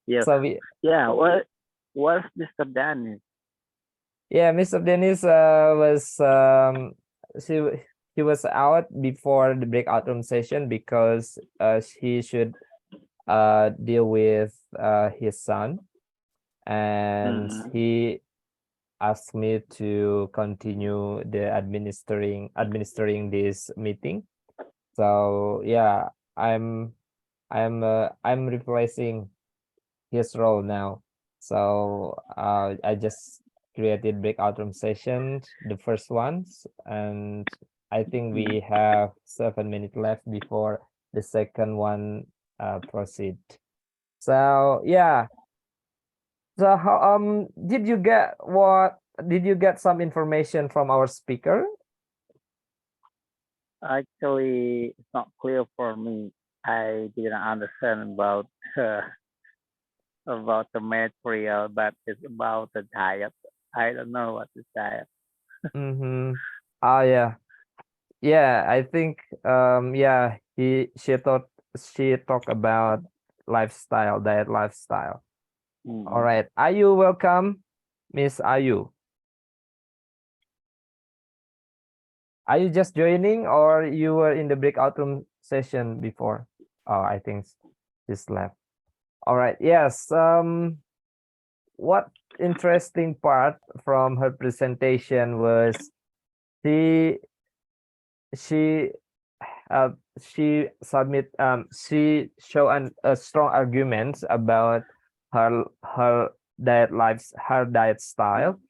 L: Yeah,
H: So we,
L: yeah. What's Mr. Dennis?
H: yeah, Mr. Dennis was he was out before the breakout room session because he should deal with his son, and
L: Mhm.
H: he asked me to continue the administering this meeting. So yeah, I'm replacing his role now. So I just created breakout room sessions, the first ones, and I think we have 7 minutes left before the second one proceed. So yeah. So how did you get some information from our speaker?
L: Actually, it's not clear for me. I didn't understand about the material, but it's about the diet. I don't know what is diet.
H: Mm-hmm. Oh yeah. Yeah, I think yeah, she talked about lifestyle, diet lifestyle. All
L: Mhm.
H: right. Are you welcome, Miss Ayu? Are you just joining or you were in the breakout room session before? Oh, I think she's left. All right. Yes. What interesting part from her presentation was she she uh she show a strong arguments about her diet style,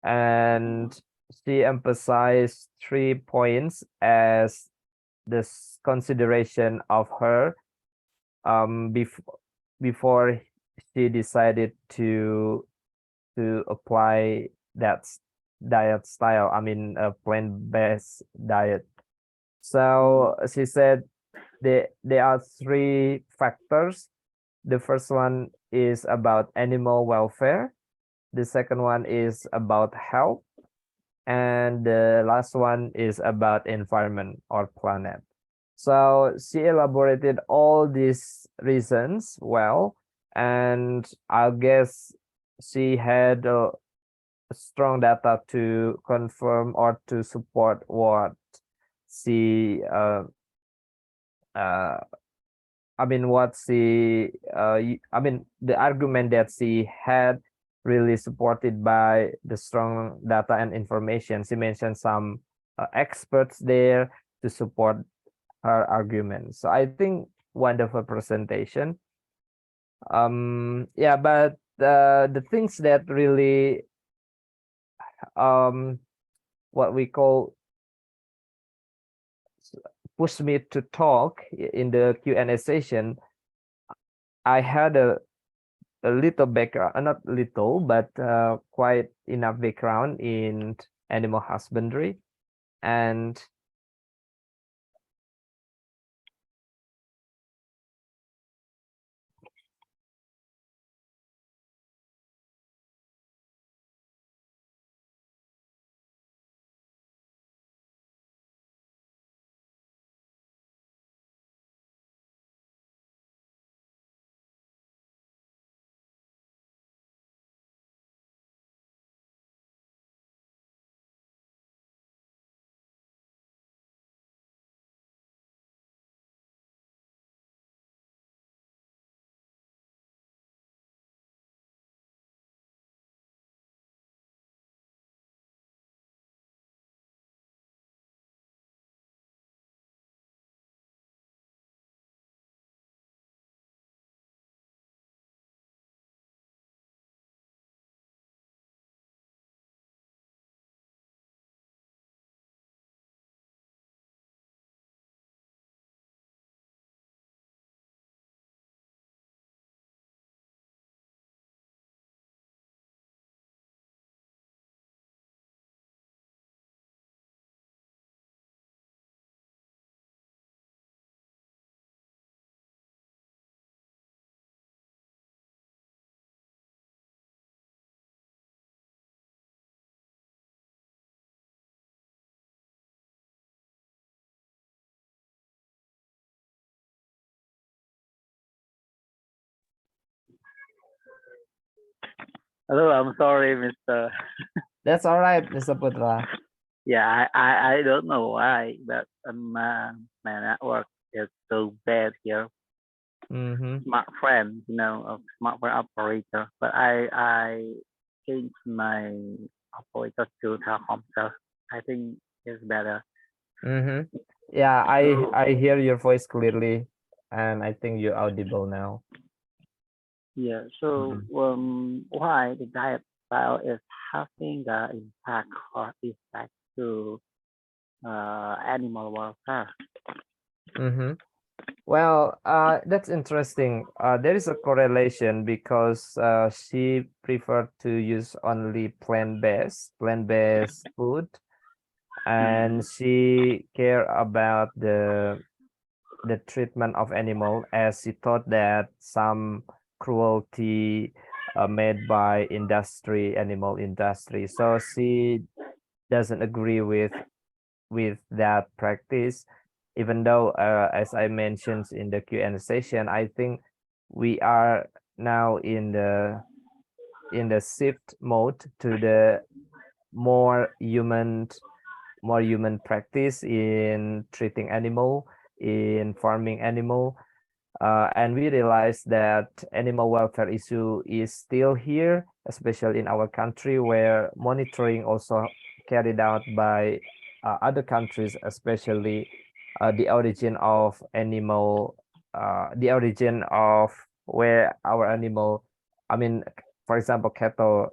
H: and she emphasized 3 points as this consideration of her before she decided to apply that diet style, I mean a plant-based diet. So she said there are 3 factors. The first one is about animal welfare, the second one is about health, and the last one is about environment or planet. So she elaborated all these reasons well, and I guess she had strong data to confirm or to support what she I mean what she I mean the argument that she had really supported by the strong data and information. She mentioned some experts there to support her argument. So I think wonderful presentation. Yeah, but the things that really what we call push me to talk in the Q&A session, I had a little background, not little, but quite enough background in animal husbandry. And
L: Hello, I'm sorry, Mr.
H: that's all right, Mr. Putra.
L: Yeah, I don't know why, but my network is so bad here.
H: Mm-hmm.
L: Smart friend, a smart friend operator, but I changed my operator to Telkom, so I think it's better.
H: Mm-hmm. Yeah, I hear your voice clearly, and I think you're audible now.
L: Yeah, so why the diet style is having the impact or effect to animal welfare?
H: Mm-hmm. Well, that's interesting. There is a correlation because she preferred to use only plant-based food, and she care about the treatment of animal, as she thought that some cruelty made by animal industry. So she doesn't agree with that practice, even though as I mentioned in the Q&A session, I think we are now in the shift mode to the more human practice in treating animal, in farming animal, and we realize that animal welfare issue is still here, especially in our country, where monitoring also carried out by other countries, especially the origin of animal, the origin of where our animal, I mean, for example, cattle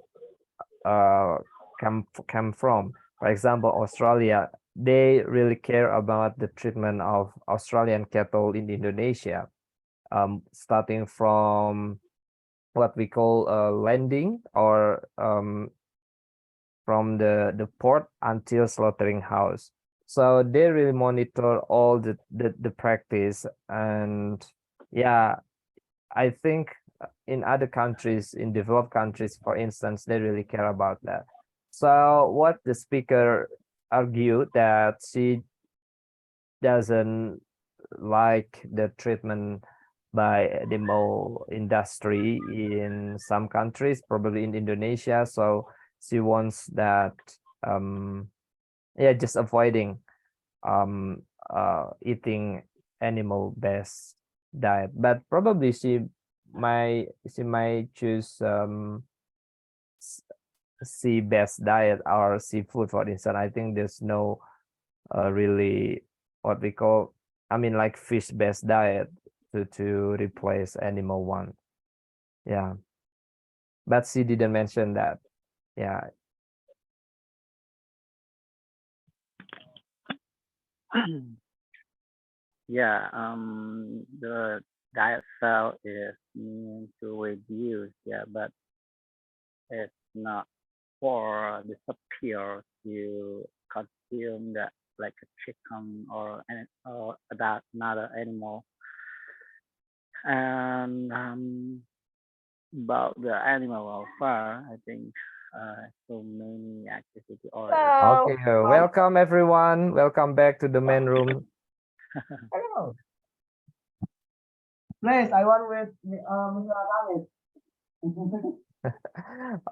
H: come from. For example, Australia, they really care about the treatment of Australian cattle in Indonesia, starting from what we call landing, or from the port until slaughtering house. So they really monitor all the practice. And yeah, I think in other countries, in developed countries, for instance, they really care about that. So what the speaker argued, that she doesn't like the treatment by animal industry in some countries, probably in Indonesia. So she wants that, yeah, just avoiding eating animal based diet, but probably she might choose sea based diet or seafood, for instance. I think there's no really what we call, I mean, like fish based diet to replace animal one. Yeah, but she didn't mention that. Yeah.
L: Yeah, the diet cell is meant to reduce, yeah, but it's not for disappear to consume that like a chicken or that another animal. And about the animal welfare, I think so many activity or
H: Okay, welcome everyone. Welcome back to the main room.
B: Hello. Please, I want with Mr. Atamis.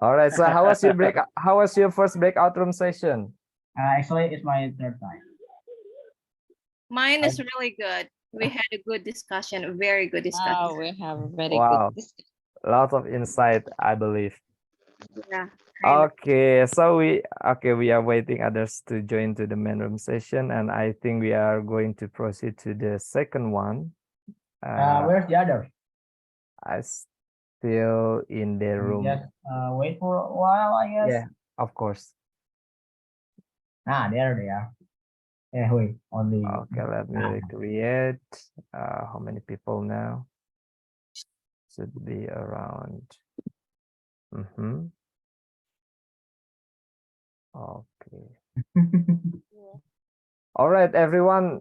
H: All right. So how was your break? How was your first breakout room session?
B: Actually, it's my third time.
I: Mine is really good. We had a good discussion, a very good discussion.
J: We have a very
H: Wow,
J: good discussion.
H: lots of insight, I believe.
I: Yeah. kind of.
H: Okay, so we are waiting others to join to the main room session, and I think we are going to proceed to the second one.
B: Where's the other?
H: I still in the room.
B: Just wait for a while, I guess.
H: Yeah, of course.
B: There they are. Yeah, wait, only.
H: Okay, let me recreate. How many people now? Should be around. Okay. All right, everyone.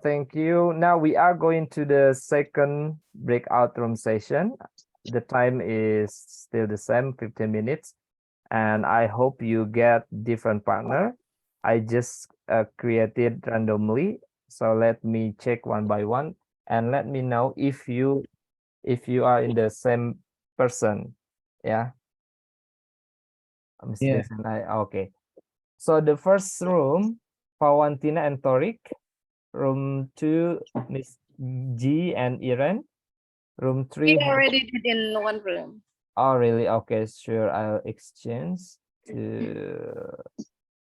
H: Thank you. Now we are going to the second breakout room session. The time is still the same, 15 minutes. And I hope you get different partner. I just created randomly. So let me check one by one and let me know if you are in the same person. Yeah.
B: Yeah.
H: Okay. So the first room, Pawantina and Torik. Room 2, Miss G and Iren. Room 3.
I: We already did in one room.
H: Oh, really? Okay, sure. I'll exchange to.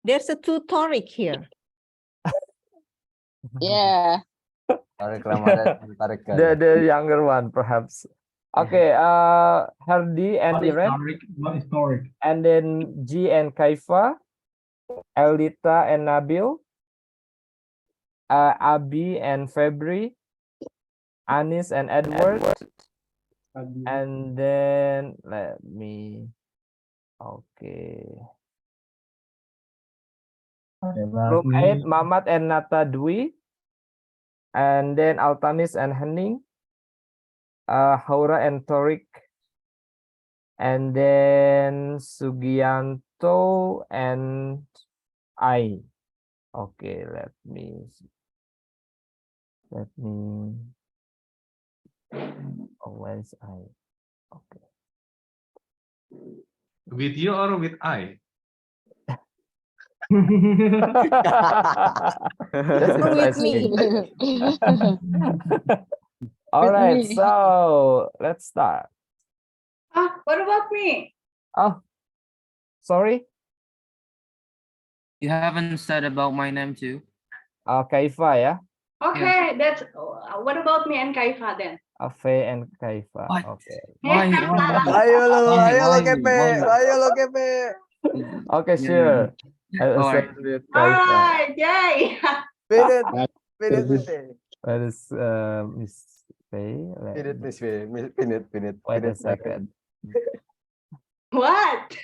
F: There's a two Torik here.
J: Yeah.
H: The younger one, perhaps. Okay, Hardy and Iren.
B: What is Torik?
H: And then G and Kaifa. Elita and Nabil. Abi and Febri. Anis and Edward. And then let me. Okay. Room 8, Mamat and Nata Dwi. And then Altamis and Henning. Haura and Torik. And then Sugianto and I. Okay, let me see. Oh, where's I? Okay.
M: With you or with I?
H: That's
F: Or with
H: interesting.
F: me.
H: All
J: With
H: right,
J: me.
H: so let's start.
D: What about me?
H: Oh, sorry.
N: You haven't said about my name too.
H: Kaifa, yeah?
D: Okay, that's what about me and Kaifa then?
H: Afe and Kaifa.
N: What?
H: Okay.
N: Why?
O: Ayo lo,
N: Why?
O: ayo lo
N: Why?
O: kepe,
N: Why?
O: ayo lo kepe.
H: Okay,
N: Yeah,
H: sure. I
N: All right.
H: accept with
D: All
H: Kaifa.
D: right, yay.
O: Minute,
A: That
O: minute,
A: is-
O: minute.
H: Where is Miss Faye?
O: Minute, Miss Faye. Minute.
H: Wait a second.
D: What?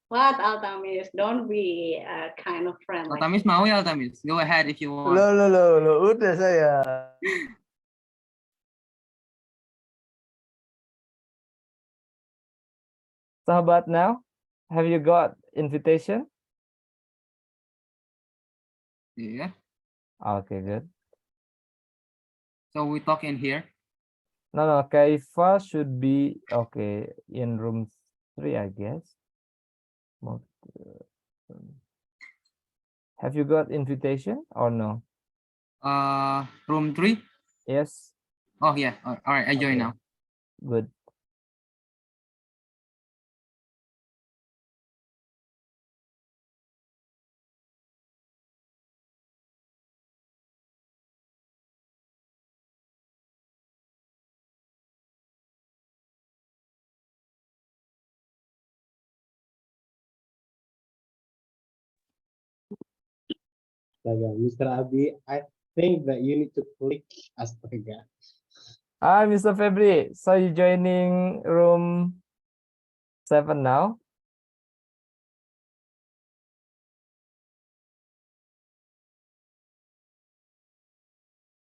D: What, Altamis? Don't be a kind of friend like
N: Altamis mau ya Altamis? Go ahead if you want.
O: Lo, udah saya.
H: Sahabat now, have you got invitation?
N: Yeah.
H: Okay, good.
N: So we talk in here.
H: No, Kaifa should be okay in room 3, I guess. Have you got invitation or no?
N: Room 3.
H: Yes.
N: Oh yeah. All right. I join
H: Okay.
N: now.
H: Good.
A: Mr. Abi, I think that you need to click Astaga.
H: Hi, Mr. Febri. So you joining room 7 now?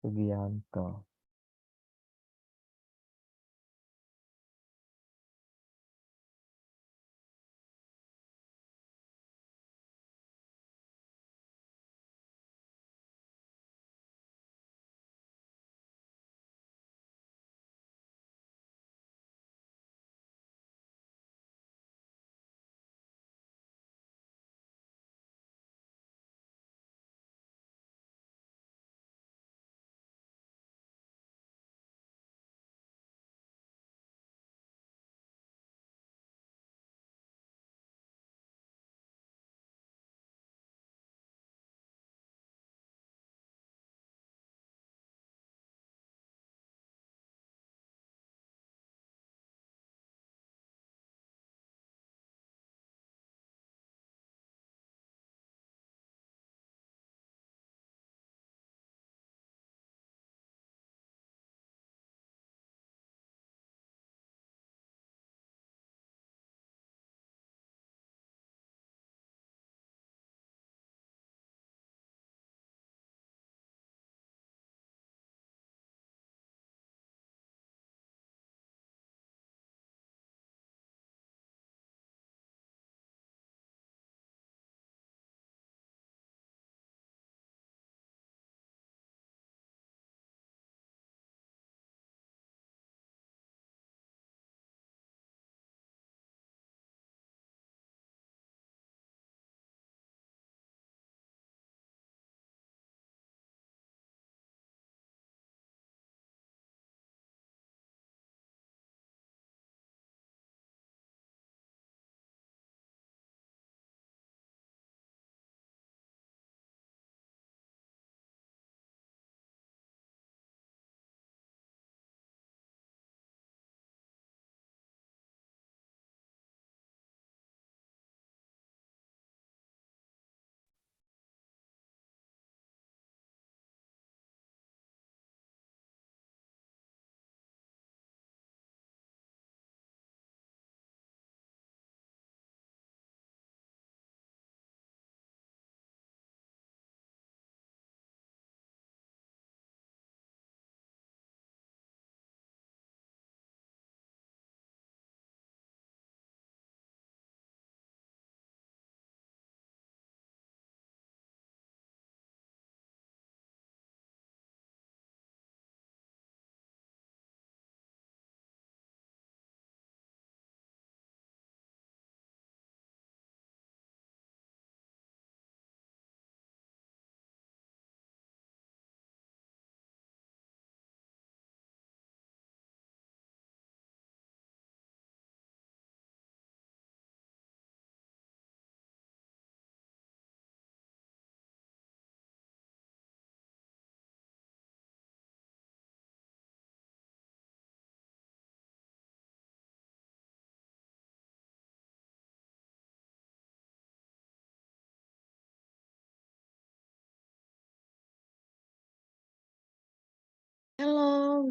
H: Sugianto.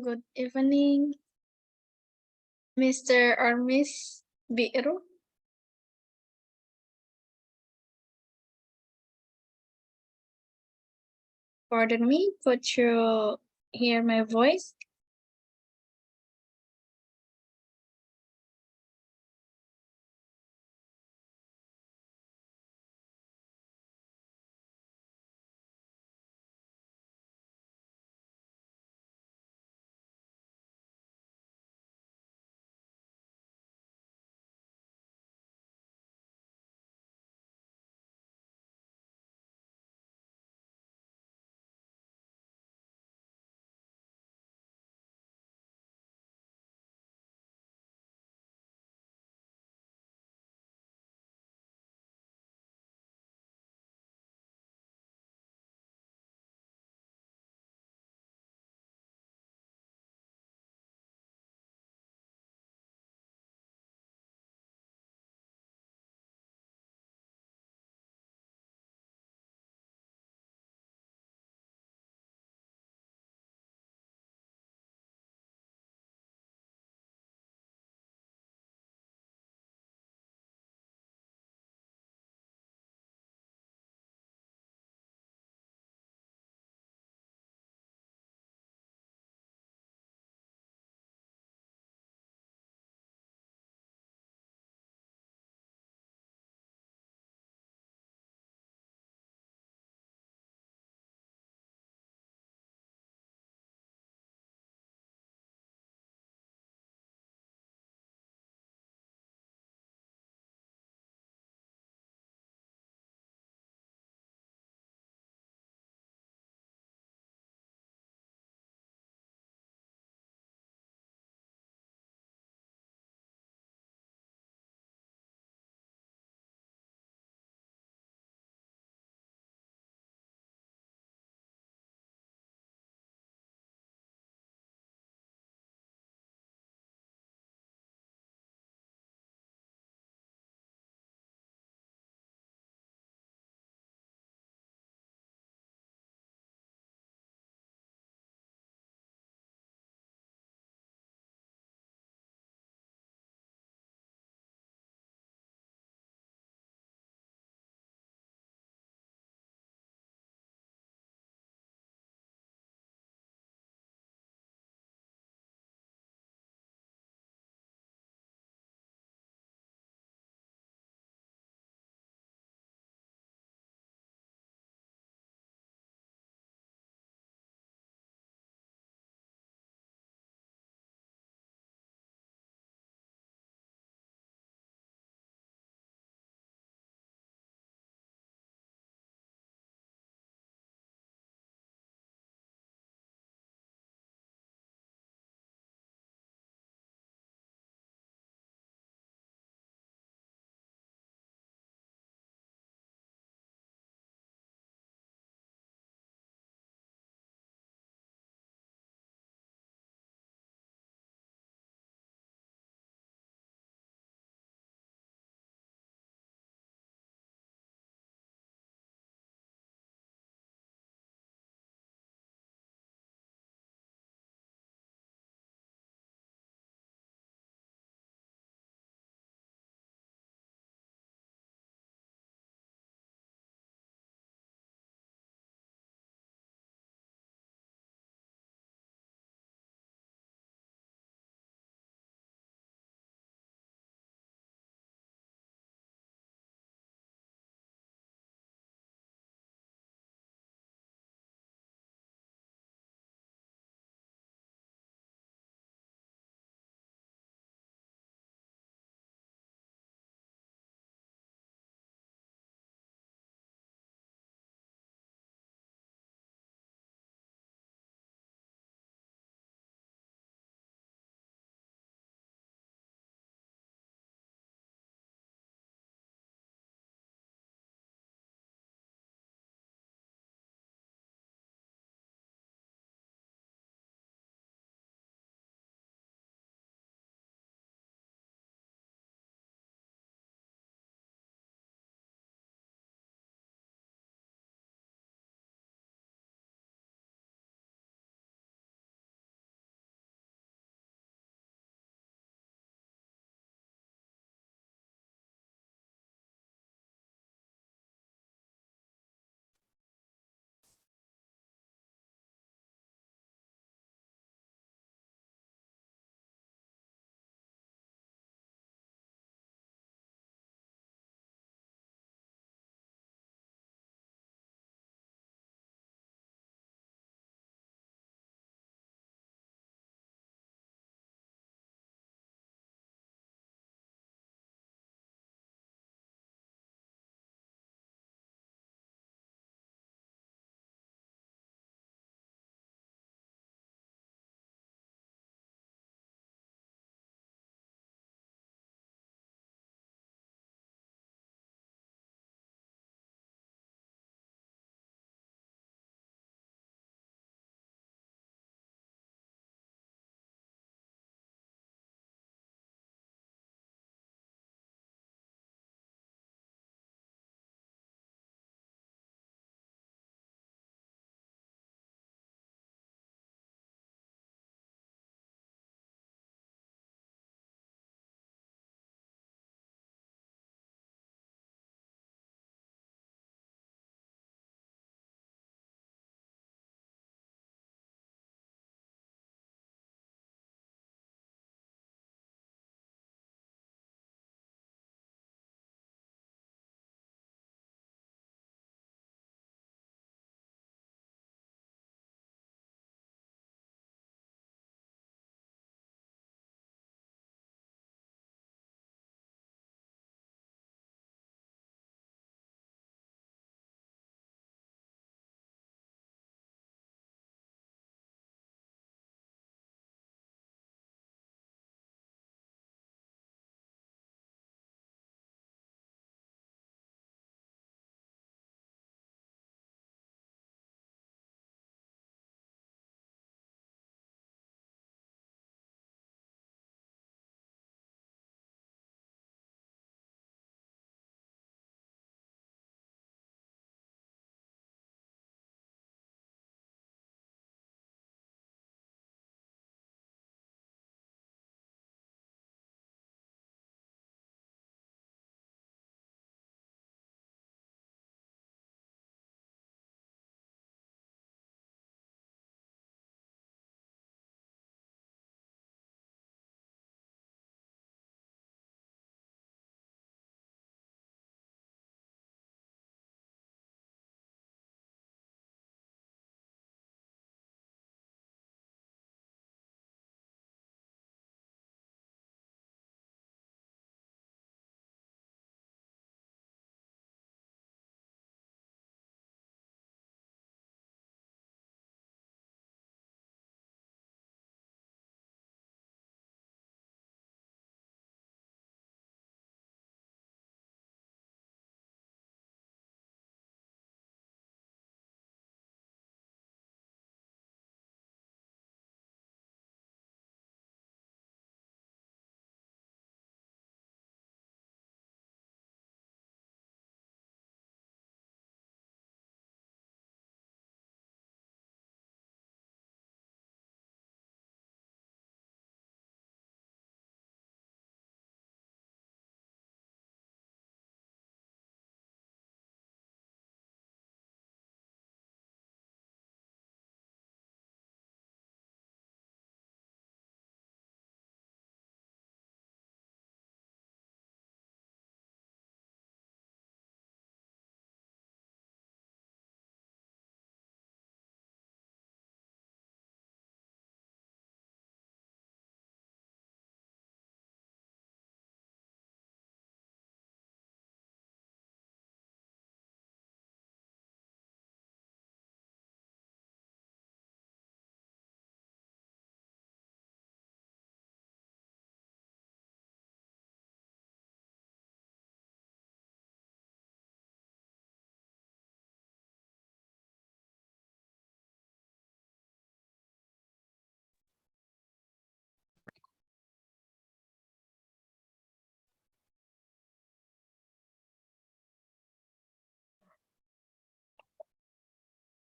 P: Good evening, Mr. or Miss Biru. Pardon me, could you hear my voice?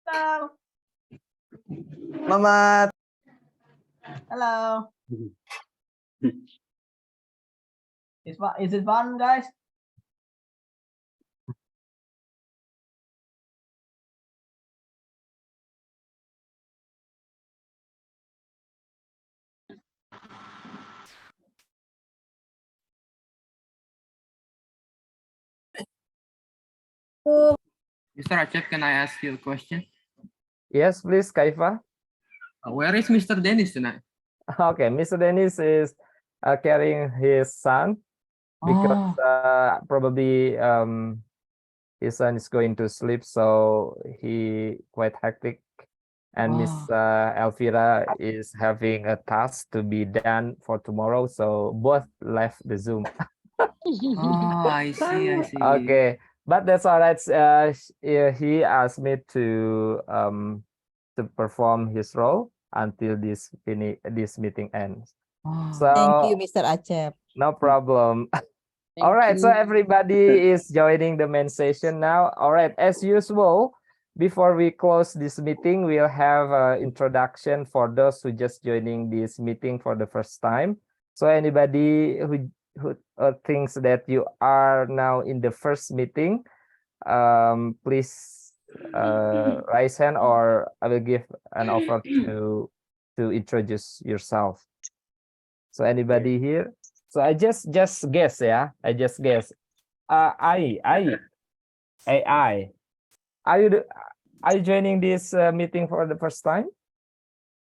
B: Hello.
O: Mamat.
B: Hello. Is it fun, guys?
N: Mr. Acep, can I ask you a question?
H: Yes, please, Kaifa.
N: Where is Mr. Dennis tonight?
H: Okay, Mr. Dennis is carrying his son because probably his son is going to sleep, so he quite hectic. And Miss Elvira is having a task to be done for tomorrow, so both left the Zoom.
N: Oh, I see, I see.
H: Okay, but that's all right. He asked me to perform his role until this meeting ends. So
F: Thank you, Mr. Acep.
H: no problem. All right, so everybody is joining the main session now. All right, as usual, before we close this meeting, we'll have an introduction for those who just joining this meeting for the first time. So anybody who thinks that you are now in the first meeting, please raise hand, or I will give an offer to introduce yourself. So anybody here? So I just guess, yeah. I just guess. AI. Are you joining this meeting for the first time?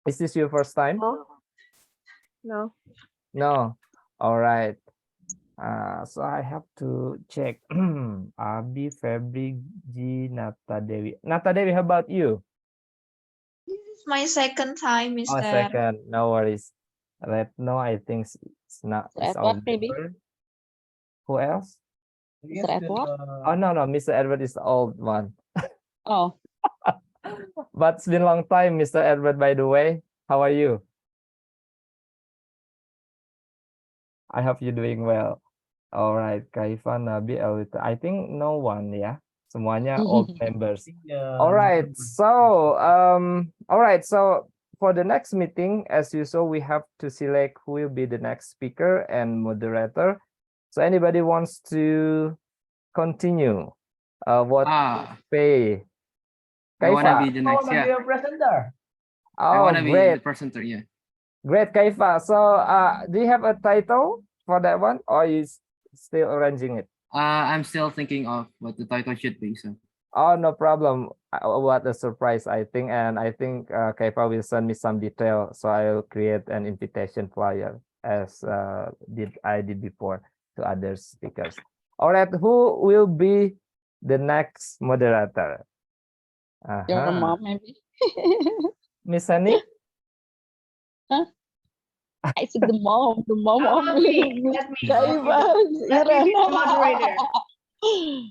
H: Is this your first time?
I: No.
H: No. All right. So I have to check. Abi, Febri, G, Nata Dewi. Nata Dewi, how about you?
P: This is my second time,
H: Oh,
P: Mr.
H: second. No worries. Retno, I think it's not. It's our
J: Edward, maybe.
H: member. Who else?
J: Mr. Edward?
H: Oh no, Mr. Edward is the old one.
J: Oh,
H: But it's been a long time, Mr. Edward, by the way. How are you? I hope you're doing well. All right, Kaifa, Nabi, Elita. I think no one, yeah. Semuanya old members. All right. So, for the next meeting, as usual, we have to select who will be the next speaker and moderator. So anybody wants to continue? What pay?
N: I wanna be
H: Kaifa.
N: the next,
B: Be
N: yeah.
B: a presenter.
N: I
H: Oh,
N: wanna be
H: great.
N: the presenter, yeah.
H: Great, Kaifa. So, do you have a title for that one, or you still arranging it?
N: I'm still thinking of what the title should be, so.
H: Oh, no problem. What a surprise, I think. And I think Kaifa will send me some detail, so I'll create an invitation flyer as I did before to other speakers. All right, who will be the next moderator?
J: your mom, maybe.
H: Miss Hani?
J: Huh? I said the mom of
D: Let me
J: Kaifa,
D: Let me be the
J: Irana.
D: moderator.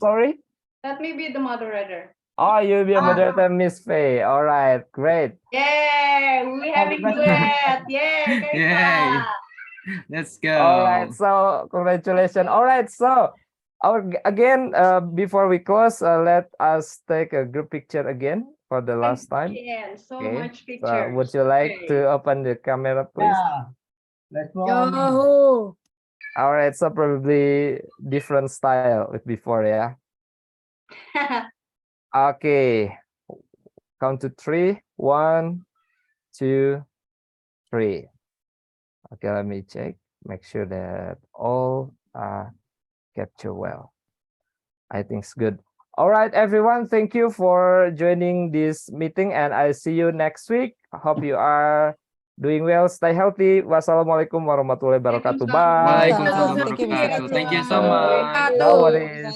H: Sorry?
D: Let me be the moderator.
H: Oh, you'll be a moderator, Miss Faye. All right, great.
D: Yay! We're having duet. Yay!
N: Yay! Let's go.
H: All right, so congratulations. All right, so again, before we close, let us take a group picture again for the last time.
D: Again, so
H: Okay.
D: much pictures.
H: Would you like to open the camera, please?
B: Yeah. Let's go.
P: Yahoo!
H: All right, so probably different style with before, yeah. Okay, count to 3. 1, 2, 3. Okay, let me check. Make sure that all are captured well. I think it's good. All right, everyone. Thank you for joining this meeting, and I'll see you next week. Hope you are doing well. Stay healthy. Wassalamualaikum warahmatullahi wabarakatuh. Bye.
N: Waalaikumsalam warahmatullahi wabarakatuh. Thank you so much.
H: No worries.